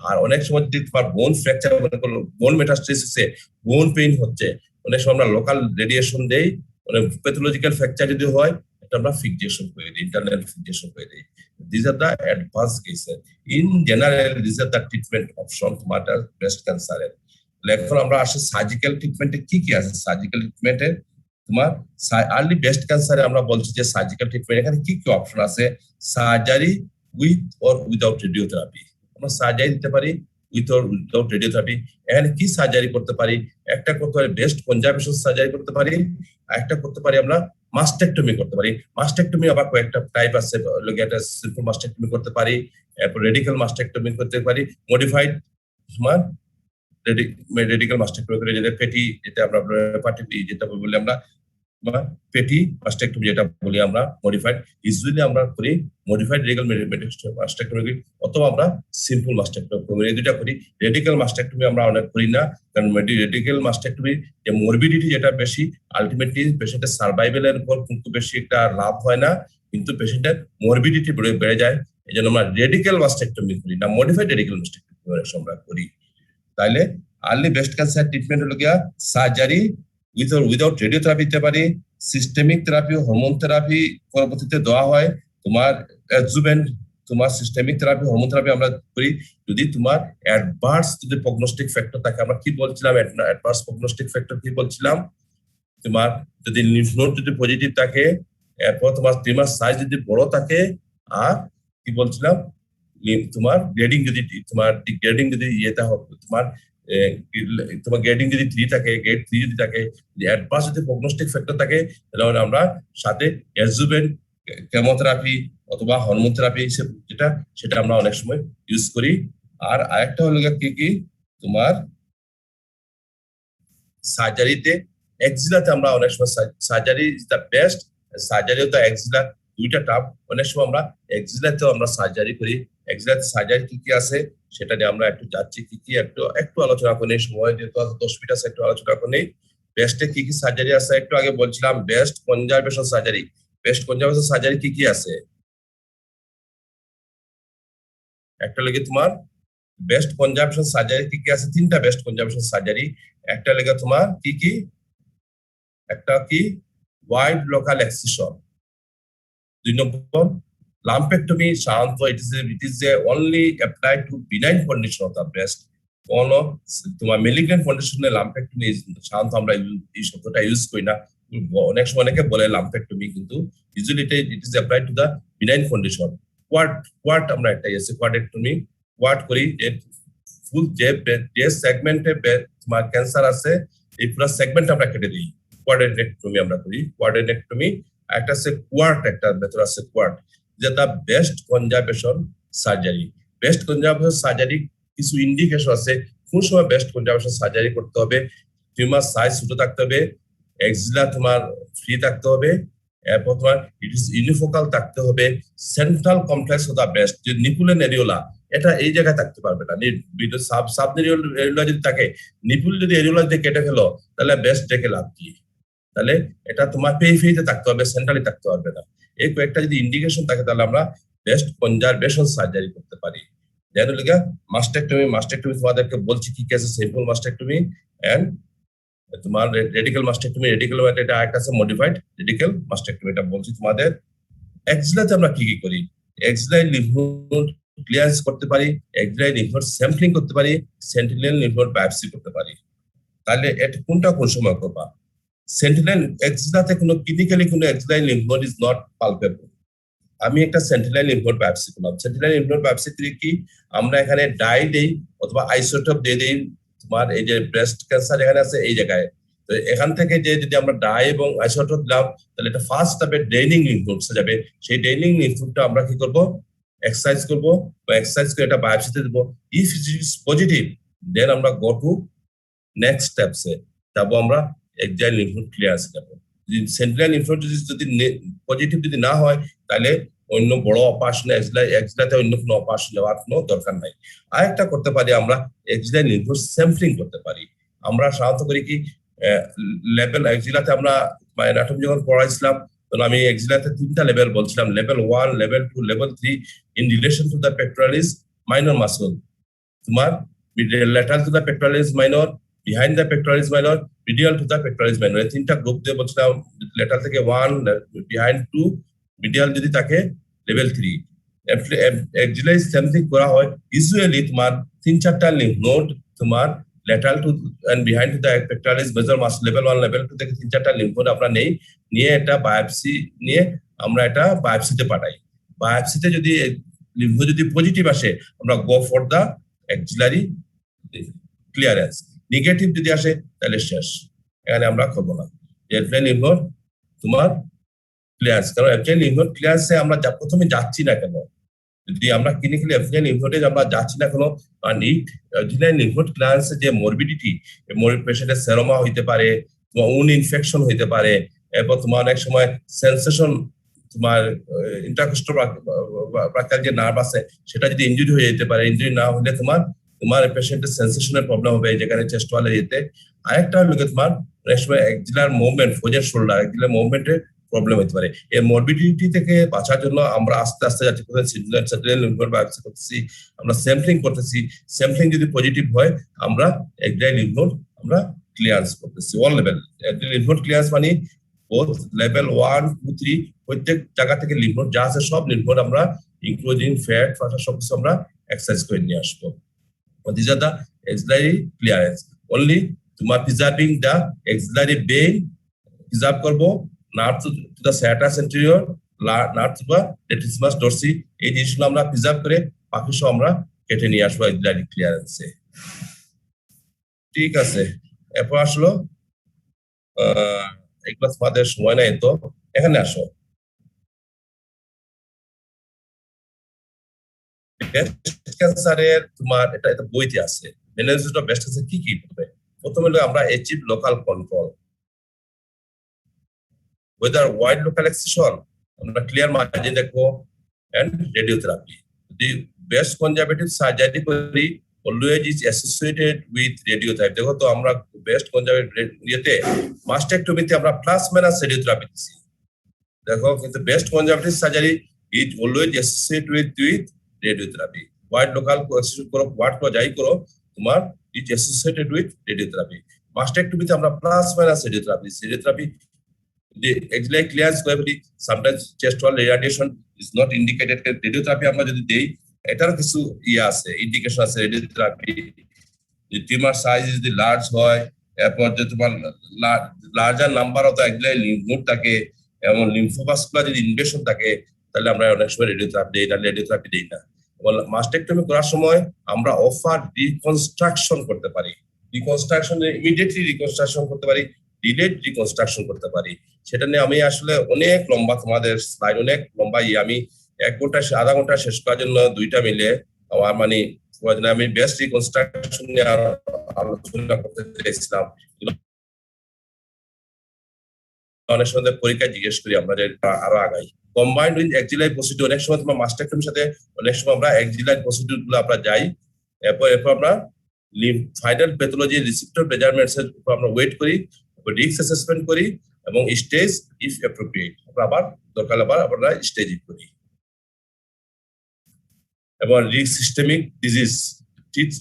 আর অনেক সময় যদি তোমার বোন ফ্র্যাকচার, বোন মেটাস্টাসিস, বোন পেইন হচ্ছে, অনেক সময় আমরা লোকাল রেডিয়েশন দেই। মানে প্যাথোলজিক্যাল ফ্র্যাকচার যদি হয়, এটা আমরা ফিক্সেশন করে দিই, ইন্টারনাল ফিক্সেশন করে দিই। These are the advanced cases. In general, these are the treatment option তোমার ব্রেস্ট ক্যান্সারের। এখন আমরা আসি সার্জিক্যাল ট্রিটমেন্টে কি কি আছে। সার্জিক্যাল ট্রিটমেন্টে তোমার আর্লি ব্রেস্ট ক্যান্সারে আমরা বলছি যে সার্জিক্যাল ট্রিটমেন্ট এখানে কি কি অপশন আছে। Surgery with or without radiotherapy, আমরা সার্জারি দিতে পারি উইথ অর উইদাউট রেডিওথেরাপি। এখানে কি সার্জারি করতে পারি, একটা করতে পারি ব্রেস্ট কনজারভেশন সার্জারি করতে পারি, আর একটা করতে পারি আমরা মাস্টেক্টমি করতে পারি। মাস্টেক্টমি আবার কয়েকটা টাইপ আছে, একটা সিম্পল মাস্টেক্টমি করতে পারি, এরপর রেডিক্যাল মাস্টেক্টমি করতে পারি, মডিফাইড তোমার রেডিক্যাল মাস্টেক্টমি করে, যেটা পেটি, যেটা আমরা যেটা বলি আমরা পেটি মাস্টেক্টমি, যেটা বলি আমরা মডিফাইড। ইউজুয়ালি আমরা করি মডিফাইড রেডিক্যাল মাস্টেক্টমি, অথবা আমরা সিম্পল মাস্টেক্টমি, এই দুটা করি। রেডিক্যাল মাস্টেক্টমি আমরা অনেক করি না, কারণ রেডিক্যাল মাস্টেক্টমি যে মরবিডিটি যেটা বেশি, আলটিমেটলি পেশেন্টের সার্ভাইভেলের উপর কিন্তু বেশি একটা লাভ হয় না, কিন্তু পেশেন্টের মরবিডিটি বেড়ে যায়। এই জন্য আমরা রেডিক্যাল মাস্টেক্টমি করি না, মডিফাইড রেডিক্যাল মাস্টেক্টমি আমরা করি। তাইলে আর্লি ব্রেস্ট ক্যান্সার ট্রিটমেন্ট হলো গিয়া surgery with or without radiotherapy দিতে পারি, সিস্টেমিক থেরাপি, হরমোন থেরাপি পরবর্তীতে দেওয়া হয়। তোমার অ্যাডজুভেন্ট, তোমার সিস্টেমিক থেরাপি, হরমোন থেরাপি আমরা করি যদি তোমার অ্যাডভান্স যদি প্রগনোস্টিক ফ্যাক্টর থাকে। আমরা কি বলছিলাম, অ্যাডভান্স প্রগনোস্টিক ফ্যাক্টর কি বলছিলাম, তোমার যদি লিম্ফ নোড যদি পজিটিভ থাকে, এরপর তোমার টিউমার সাইজ যদি বড় থাকে, আর কি বলছিলাম, তোমার গ্রেডিং যদি ইয়েটা হবে, তোমার গ্রেডিং যদি 3 থাকে, গ্রেড 3 যদি থাকে, অ্যাডভান্স যদি প্রগনোস্টিক ফ্যাক্টর থাকে, তাহলে আমরা সাথে অ্যাডজুভেন্ট কেমোথেরাপি অথবা হরমোন থেরাপি সেটা আমরা অনেক সময় ইউজ করি। আর আরেকটা হলো কি তোমার সার্জারিতে এক্সিলাতে আমরা অনেক সময় surgery is the best, surgery of the axilla, দুইটা টার্ম। অনেক সময় আমরা এক্সিলাতেও আমরা সার্জারি করি। এক্সিলাতে সার্জারি কি কি আছে সেটা নিয়ে আমরা একটু যাচ্ছি, কি কি একটু আলোচনা করি। সময় যেহেতু 10 মিনিট আছে, একটু আলোচনা করি। বেস্টে কি কি সার্জারি আছে একটু আগে বলছিলাম, best conservation surgery. Best conservation surgery কি কি আছে, একটা লেগে তোমার বেস্ট কনজাম্পশন সার্জারি কি কি আছে, তিনটা বেস্ট কনজাম্পশন সার্জারি। একটা লেগে তোমার কি কি, একটা কি ওয়াইড লোকাল এক্সিশন, 2 নম্বর lumpectomy সাধারণত it is a only applied to benign condition of the breast। কোন তোমার malignant condition এ lumpectomy সাধারণত আমরা এই শব্দটা ইউজ করি না, অনেক সময় অনেকে বলে lumpectomy, কিন্তু usually it is applied to the benign condition। Quad আমরা একটা আছে কোয়াডেক্টমি, কোয়াড করি যে ফুল যে সেগমেন্টে তোমার ক্যান্সার আছে এই পুরো সেগমেন্ট আমরা কেটে দিই, কোয়াডেক্টমি আমরা করি। কোয়াডেক্টমি একটা আছে কোয়ার্ট, একটা ভেতর আছে কোয়ার্ট, যেটা best conservation surgery. Best conservation surgery কিছু ইন্ডিকেশন আছে কোন সময় বেস্ট কনজারভেশন সার্জারি করতে হবে। টিউমার সাইজ ছোট থাকতে হবে, এক্সিলা তোমার ফ্রি থাকতে হবে, এরপর তোমার ইট ইজ ইউনিফোকাল থাকতে হবে, central complex of the breast, যে নিপুলেন এরিওলা এটা এই জায়গায় থাকতে পারবে না। সাব এরিওলা যদি থাকে, নিপুল যদি এরিওলা দিয়ে কেটে ফেলো তাহলে বেস্ট ডেকে লাভ কি, তাহলে এটা তোমার পেরিফেরিতে থাকতে হবে, সেন্ট্রালি থাকতে পারবে না। এই কয়েকটা যদি ইন্ডিকেশন থাকে তাহলে আমরা বেস্ট কনজারভেশন সার্জারি করতে পারি। দেন হলো মাস্টেক্টমি। মাস্টেক্টমি তোমাদেরকে বলছি কি কি আছে, সিম্পল মাস্টেক্টমি এন্ড তোমার রেডিক্যাল মাস্টেক্টমি। রেডিক্যাল এটা একটা আছে মডিফাইড রেডিক্যাল মাস্টেক্টমি, এটা বলছি তোমাদের। এক্সিলাতে আমরা কি কি করি, এক্সিলাই লিম্ফ নোড ক্লিয়ারেন্স করতে পারি, এক্সিলাই লিম্ফ নোড স্যাম্পলিং করতে পারি, সেন্টিনেল লিম্ফ নোড বায়োপসি করতে পারি। তাহলে এটা কোনটা কোন সময় করবা? সেন্টিনেল এক্সিলাতে কোনো ক্লিনিক্যালি কোনো axillary lymph node is not palpable. আমি একটা সেন্টিনেল লিম্ফ নোড বায়োপসি করলাম। সেন্টিনেল লিম্ফ নোড বায়োপসি কি আমরা এখানে ডাই দেই অথবা আইসোটোপ দিয়ে দেই তোমার এই যে ব্রেস্ট ক্যান্সার এখানে আছে এই জায়গায়। তো এখান থেকে যে যদি আমরা ডাই এবং আইসোটোপ দিলাম তাহলে এটা ফার্স্ট স্টেপে ড্রেনিং লিম্ফ নোডস যাবে। সেই ড্রেনিং লিম্ফ নোডটা আমরা কি করব, এক্সারসাইজ করব বা এক্সারসাইজ করে এটা বায়োপসিতে দেব। ইফ ইট ইজ পজিটিভ দেন আমরা গো টু নেক্সট স্টেপসে যাব, আমরা এক্সাইল লিম্ফ নোড ক্লিয়ারেন্স যাব। যদি সেন্টিনেল লিম্ফ নোড যদি পজিটিভ যদি না হয় তাহলে অন্য বড় অপারেশন এক্সিলাতে অন্য কোনো অপারেশন নেওয়ার কোনো দরকার নাই। আরেকটা করতে পারি আমরা এক্সিলাল লিম্ফ নোড স্যাম্পলিং করতে পারি। আমরা সাধারণত করি কি লেভেল এক্সিলাতে আমরা অ্যানাটমি যখন পড়াইছিলাম তখন আমি এক্সিলাতে 3টা লেভেল বলছিলাম, level 1, level 2, level 3 in relation to the pectoralis minor muscle. তোমার lateral to the pectoralis minor, behind the pectoralis minor, medial to the pectoralis minor. এই 3টা গ্রুপ দিয়ে বলছিলাম। ল্যাটারাল থেকে 1, বিহাইন্ড 2, মিডিয়াল যদি থাকে লেভেল 3। এক্সিলাই স্যাম্পলিং করা হয় ইউজুয়ালি তোমার 3-4টা লিম্ফ নোড তোমার lateral to and behind to the pectoralis major muscle level 1, level 2 থেকে 3-4টা লিম্ফ নোড আমরা নেই, নিয়ে এটা বায়োপসি নিয়ে আমরা এটা বায়োপসিতে পাঠাই। বায়োপসিতে যদি লিম্ফ যদি পজিটিভ আসে আমরা go for the axillary clearance, negative যদি আসে তাহলে শেষ, এখানে আমরা করবো না। এক্সিলারি লিম্ফ নোড তোমার ক্লিয়ারেন্স, কারণ এক্সিলারি লিম্ফ নোড ক্লিয়ারেন্সে আমরা প্রথমে যাচ্ছি না কেন, যদি আমরা ক্লিনিক্যালি এক্সিলারি লিম্ফ নোডে আমরা যাচ্ছি না কেন, কারণ এই এক্সিলারি লিম্ফ নোড ক্লিয়ারেন্সের যে মরবিডিটি, পেশেন্টের সেরোমা হইতে পারে, তোমার উন ইনফেকশন হইতে পারে, এরপর তোমার অনেক সময় সেন্সেশন তোমার ইন্টারকোস্টাল ব্রাকিয়াল যে নার্ভ আছে সেটা যদি ইনজুরি হয়ে যেতে পারে। ইনজুরি না হলে তোমার পেশেন্টের সেন্সেশনের প্রবলেম হবে যেখানে চেস্ট ওয়ালে যেতে। আরেকটা হলো তোমার অনেক সময় এক্সিলার মুভমেন্ট, ফোজের শোল্ডার এক্সিলার মুভমেন্টের প্রবলেম হতে পারে। এই মরবিডিটি থেকে বাঁচার জন্য আমরা আস্তে আস্তে যাচ্ছি, সেন্টিনেল লিম্ফ নোড বায়োপসি করতেছি, আমরা স্যাম্পলিং করতেছি। স্যাম্পলিং যদি পজিটিভ হয় আমরা এক্সিলারি লিম্ফ নোড আমরা ক্লিয়ারেন্স করতেছি all level. Axillary lymph node clearance মানে বোথ লেভেল 1, 2, 3 প্রত্যেক জায়গা থেকে লিম্ফ নোড যা আছে সব লিম্ফ নোড আমরা ইনক্লুডিং ফ্যাট ফাটা সবকিছু আমরা এক্সারসাইজ করে নিয়ে আসবো। These are the axillary clearance. Only তোমার preserving the axillary vein preserve করবো, nerve to the serratus anterior, nerve to the latissimus dorsi, এই জিনিসগুলো আমরা প্রিজার্ভ করে বাকি সব আমরা কেটে নিয়ে আসবো axillary clearance এ। ঠিক আছে, এরপর আসলো এগুলো তোমাদের সময় নাই, তো এখানে আসো। ক্যান্সারের তোমার এটা বইতে আছে ম্যানেজমেন্ট অফ ব্রেস্ট ক্যান্সার কি কি হবে। প্রথমে হলো আমরা achieve local control, weather wide local excision আমরা ক্লিয়ার মার্জিন দেখবো, এন্ড রেডিওথেরাপি। যদি বেস্ট কনজারভেটিভ সার্জারি করি always is associated with radiotherapy. দেখো তো আমরা বেস্ট কনজারভেটিভ ইয়েতে মাস্টেক্টমিতে আমরা প্লাস মাইনাস রেডিওথেরাপি দিচ্ছি, দেখো, কিন্তু best conservative surgery is always associated with radiotherapy. Wide local excision করো, ওয়ার্ড করো, যাই করো, তোমার ইজ অ্যাসোসিয়েটেড উইথ রেডিওথেরাপি। মাস্টেক্টমিতে আমরা plus minus radiotherapy the axillary clearance gravity, sometimes chest wall radiation is not indicated. Radiotherapy আমরা যদি দেই, এটার কিছু আছে, ইন্ডিকেশন আছে রেডিওথেরাপি। The tumor size যদি লার্জ হয়, এরপর যে তোমার larger number of axillary lymph node থাকে এবং লিম্ফোভাস্কুলার যদি ইনভেশন থাকে, তাহলে আমরা অনেক সময় রেডিওথেরাপি দেই না, রেডিওথেরাপি দেই না। মাস্টেক্টমি করার সময় আমরা অফার রিকনস্ট্রাকশন করতে পারি, ইমিডিয়েটলি রিকনস্ট্রাকশন করতে পারি, ডিলেড রিকনস্ট্রাকশন করতে পারি। সেটা নিয়ে আমি আসলে অনেক লম্বা, তোমাদের স্লাইড অনেক লম্বা, আমি 1 ঘন্টা আধা ঘন্টা শেষ করার জন্য 2টা মিলে আমার মানে আমি বেস্ট রিকনস্ট্রাকশন নিয়ে আলোচনা করতে চাইছিলাম। অনেক সময় পরীক্ষায় জিজ্ঞেস করি আমরা যে আরো আগাই। কম্বাইন্ড উইথ এক্সিলারি প্রসিডিউর, অনেক সময় তোমার মাস্টেক্টমির সাথে অনেক সময় আমরা এক্সিলারি প্রসিডিউর গুলো আমরা যাই, এরপর আমরা ফাইনাল প্যাথোলজি রিসিপ্টর মেজারমেন্টস এর উপর আমরা ওয়েট করি, রিস্ক অ্যাসেসমেন্ট করি এবং স্টেজ ইফ অ্যাপ্রোপ্রিয়েট আমরা দরকার আমরা স্টেজ করি। এবং রিস্ক সিস্টেমিক ডিজিজ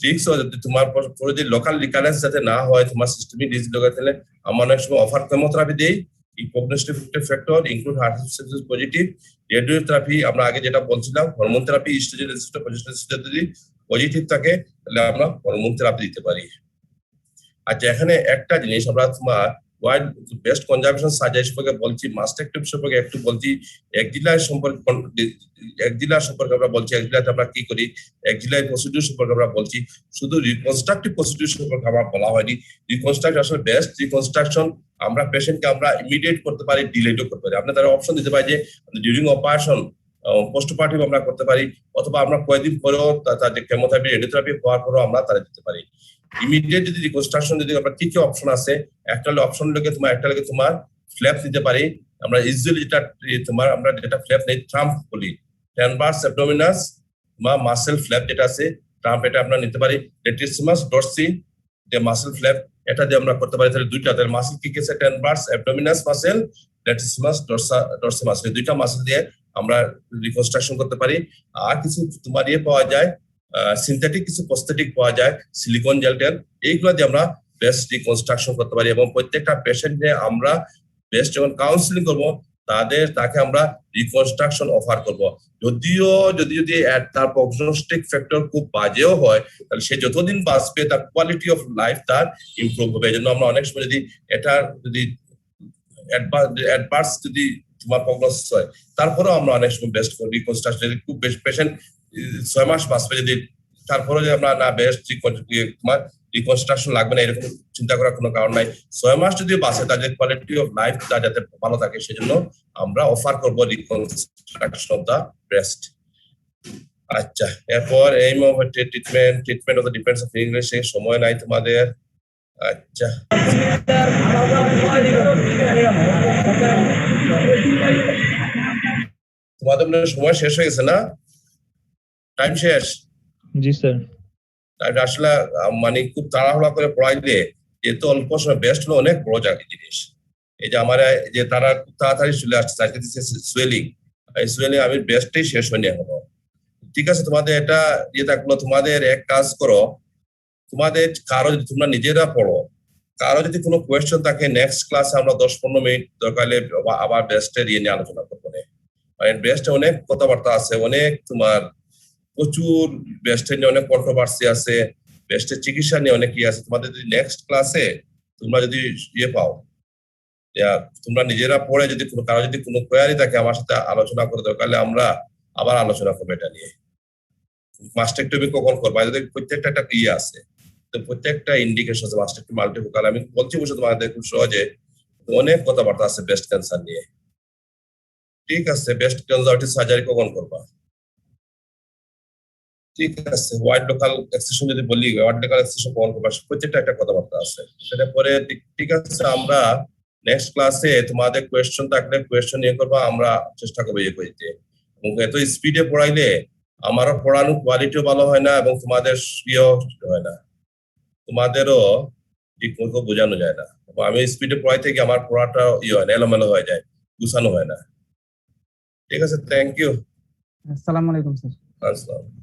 রিস্ক তোমার পরে যে লোকাল রিকারেন্স যাতে না হয়, তোমার সিস্টেমিক ডিজিজ লোকাল থাকলে আমরা অনেক সময় অফার কেমোথেরাপি দেই। এই prognostic factor include heart positive radiotherapy, আমরা আগে যেটা বলছিলাম হরমোন থেরাপি, ইস্ট্রোজেন রেজিস্টার যদি পজিটিভ থাকে তাহলে আমরা হরমোন থেরাপি দিতে পারি। আচ্ছা, এখানে একটা জিনিস আমরা তোমার ওয়াইড বেস্ট কনজারভেশন সার্জারি সম্পর্কে বলছি, মাস্টেক্টমি সম্পর্কে একটু বলছি, এক্সিলারি সম্পর্কে আমরা বলছি, এক্সিলারিতে আমরা কি করি, এক্সিলারি প্রসিডিউর সম্পর্কে আমরা বলছি, শুধু রিকনস্ট্রাকটিভ প্রসিডিউর সম্পর্কে আমার বলা হয়নি। রিকনস্ট্রাকশন আসলে বেস্ট রিকনস্ট্রাকশন আমরা পেশেন্টকে আমরা ইমিডিয়েট করতে পারি, ডিলেটও করতে পারি। আপনার তারা অপশন দিতে পারি যে ডিউরিং অপারেশন পোস্টপার্টিভ আমরা করতে পারি, অথবা আমরা কয়েকদিন পরেও তাদের কেমোথেরাপি রেডিওথেরাপি হওয়ার পরেও আমরা তারা দিতে পারি। ইমিডিয়েট যদি রিকনস্ট্রাকশন যদি আমরা কি অপশন আছে, একটা অপশন লেগে তোমার ফ্ল্যাপ দিতে পারি। আমরা ইউজুয়ালি যেটা তোমার আমরা যেটা ফ্ল্যাপ নেই ট্রাম্প বলি, ট্রান্সভার্স অ্যাবডোমিনাস বা মাসেল ফ্ল্যাপ যেটা আছে ট্রাম্প, এটা আমরা নিতে পারি। লেটিসিমাস ডরসি যে মাসেল ফ্ল্যাপ, এটা দিয়ে আমরা করতে পারি। তাহলে দুইটা মাসেল কি কি আছে, transverse abdominis muscle, latissimus dorsi muscle, দুইটা মাসেল দিয়ে আমরা রিকনস্ট্রাকশন করতে পারি। আর কিছু তোমার পাওয়া যায়, সিনথেটিক কিছু প্রস্থেটিক পাওয়া যায়, সিলিকন জেল টেল, এইগুলো দিয়ে আমরা বেস্ট রিকনস্ট্রাকশন করতে পারি। এবং প্রত্যেকটা পেশেন্টে আমরা বেস্ট যখন কাউন্সিলিং করবো তাকে আমরা রিকনস্ট্রাকশন অফার করব। যদিও যদি তার প্রগনোস্টিক ফ্যাক্টর খুব বাজেও হয়, তাহলে সে যতদিন বাঁচবে তার কোয়ালিটি অফ লাইফ তার ইমপ্রুভ হবে। এই জন্য আমরা অনেক সময় যদি অ্যাডভার্স যদি তোমার প্রগনোসিস হয়, তারপরেও আমরা অনেক সময় বেস্ট রিকনস্ট্রাকশন, খুব বেস্ট পেশেন্ট 6 মাস বাঁচবে যদি, তারপরে যদি আমরা না বেস্ট তোমার রিকনস্ট্রাকশন লাগবে না এরকম চিন্তা করার কোনো কারণ নাই। 6 মাস যদি বাঁচে, তাদের কোয়ালিটি অফ লাইফ যাতে ভালো থাকে, সেজন্য আমরা অফার করবো রিকনস্ট্রাকশন অফ দা ব্রেস্ট। আচ্ছা, এরপর এই treatment of the defence of ইংলিশে সময় নাই তোমাদের। আচ্ছা, তোমাদের সময় শেষ হয়ে গেছে না? টাইম শেষ? জি স্যার। আসলে মানে খুব তাড়াহুড়া করে পড়াইলে এত অল্প সময়, বেস্ট হলো অনেক বড় জায়গায় জিনিস। এই যে আমার যে তারা খুব তাড়াতাড়ি চলে আসছে, সুয়েলিং, এই সুয়েলিং আমি বেস্টটাই শেষ হয়নি এখনো। ঠিক আছে, তোমাদের এটা থাকলো। তোমাদের এক কাজ করো, তোমাদের কারো যদি তোমরা নিজেরা পড়ো, কারো যদি কোনো কোয়েশ্চেন থাকে নেক্সট ক্লাসে আমরা 10-15 মিনিট দরকার হলে আবার বেস্টের নিয়ে আলোচনা করবো। মানে বেস্টে অনেক কথাবার্তা আছে, অনেক তোমার প্রচুর বেস্টের নিয়ে অনেক কন্ট্রোভার্সি আছে, বেস্টের চিকিৎসা নিয়ে অনেক আছে। তোমাদের যদি নেক্সট ক্লাসে তোমরা যদি পাও, তোমরা নিজেরা পড়ে যদি কারো যদি কোনো কোয়ারি থাকে আমার সাথে আলোচনা করে দরকার হলে আমরা আবার আলোচনা করবো এটা নিয়ে। মাস্টেক্টমি কখন করবো, প্রত্যেকটা একটা আছে, তো প্রত্যেকটা ইন্ডিকেশন আছে। মাস্টেক্টমি মাল্টিফোকাল আমি বলছি বসে তোমাদের খুব সহজে, অনেক কথাবার্তা আছে ব্রেস্ট ক্যান্সার নিয়ে। ঠিক আছে, ব্রেস্ট কনজারভেটিভ সার্জারি কখন করবা? ঠিক আছে, ওয়াইড লোকাল এক্সিশন যদি বলি, ওয়াইড লোকাল এক্সিশন কখন করবা, প্রত্যেকটা একটা কথাবার্তা আছে। সেটা পরে ঠিক আছে, আমরা নেক্সট ক্লাসে তোমাদের কোয়েশ্চেন থাকলে কোয়েশ্চেন নিয়ে করবা, আমরা চেষ্টা করবো করতে। এবং এত স্পিডে পড়াইলে আমারও পড়ানোর কোয়ালিটিও ভালো হয় না এবং তোমাদের হয় না, তোমাদেরও ঠিক মতো বোঝানো যায় না। আমি স্পিডে পড়াইতে গিয়ে আমার পড়াটা হয় না, এলোমেলো হয়ে যায়, গুছানো হয় না। ঠিক আছে, থ্যাংক ইউ। আসসালামু আলাইকুম স্যার। আসসালাম।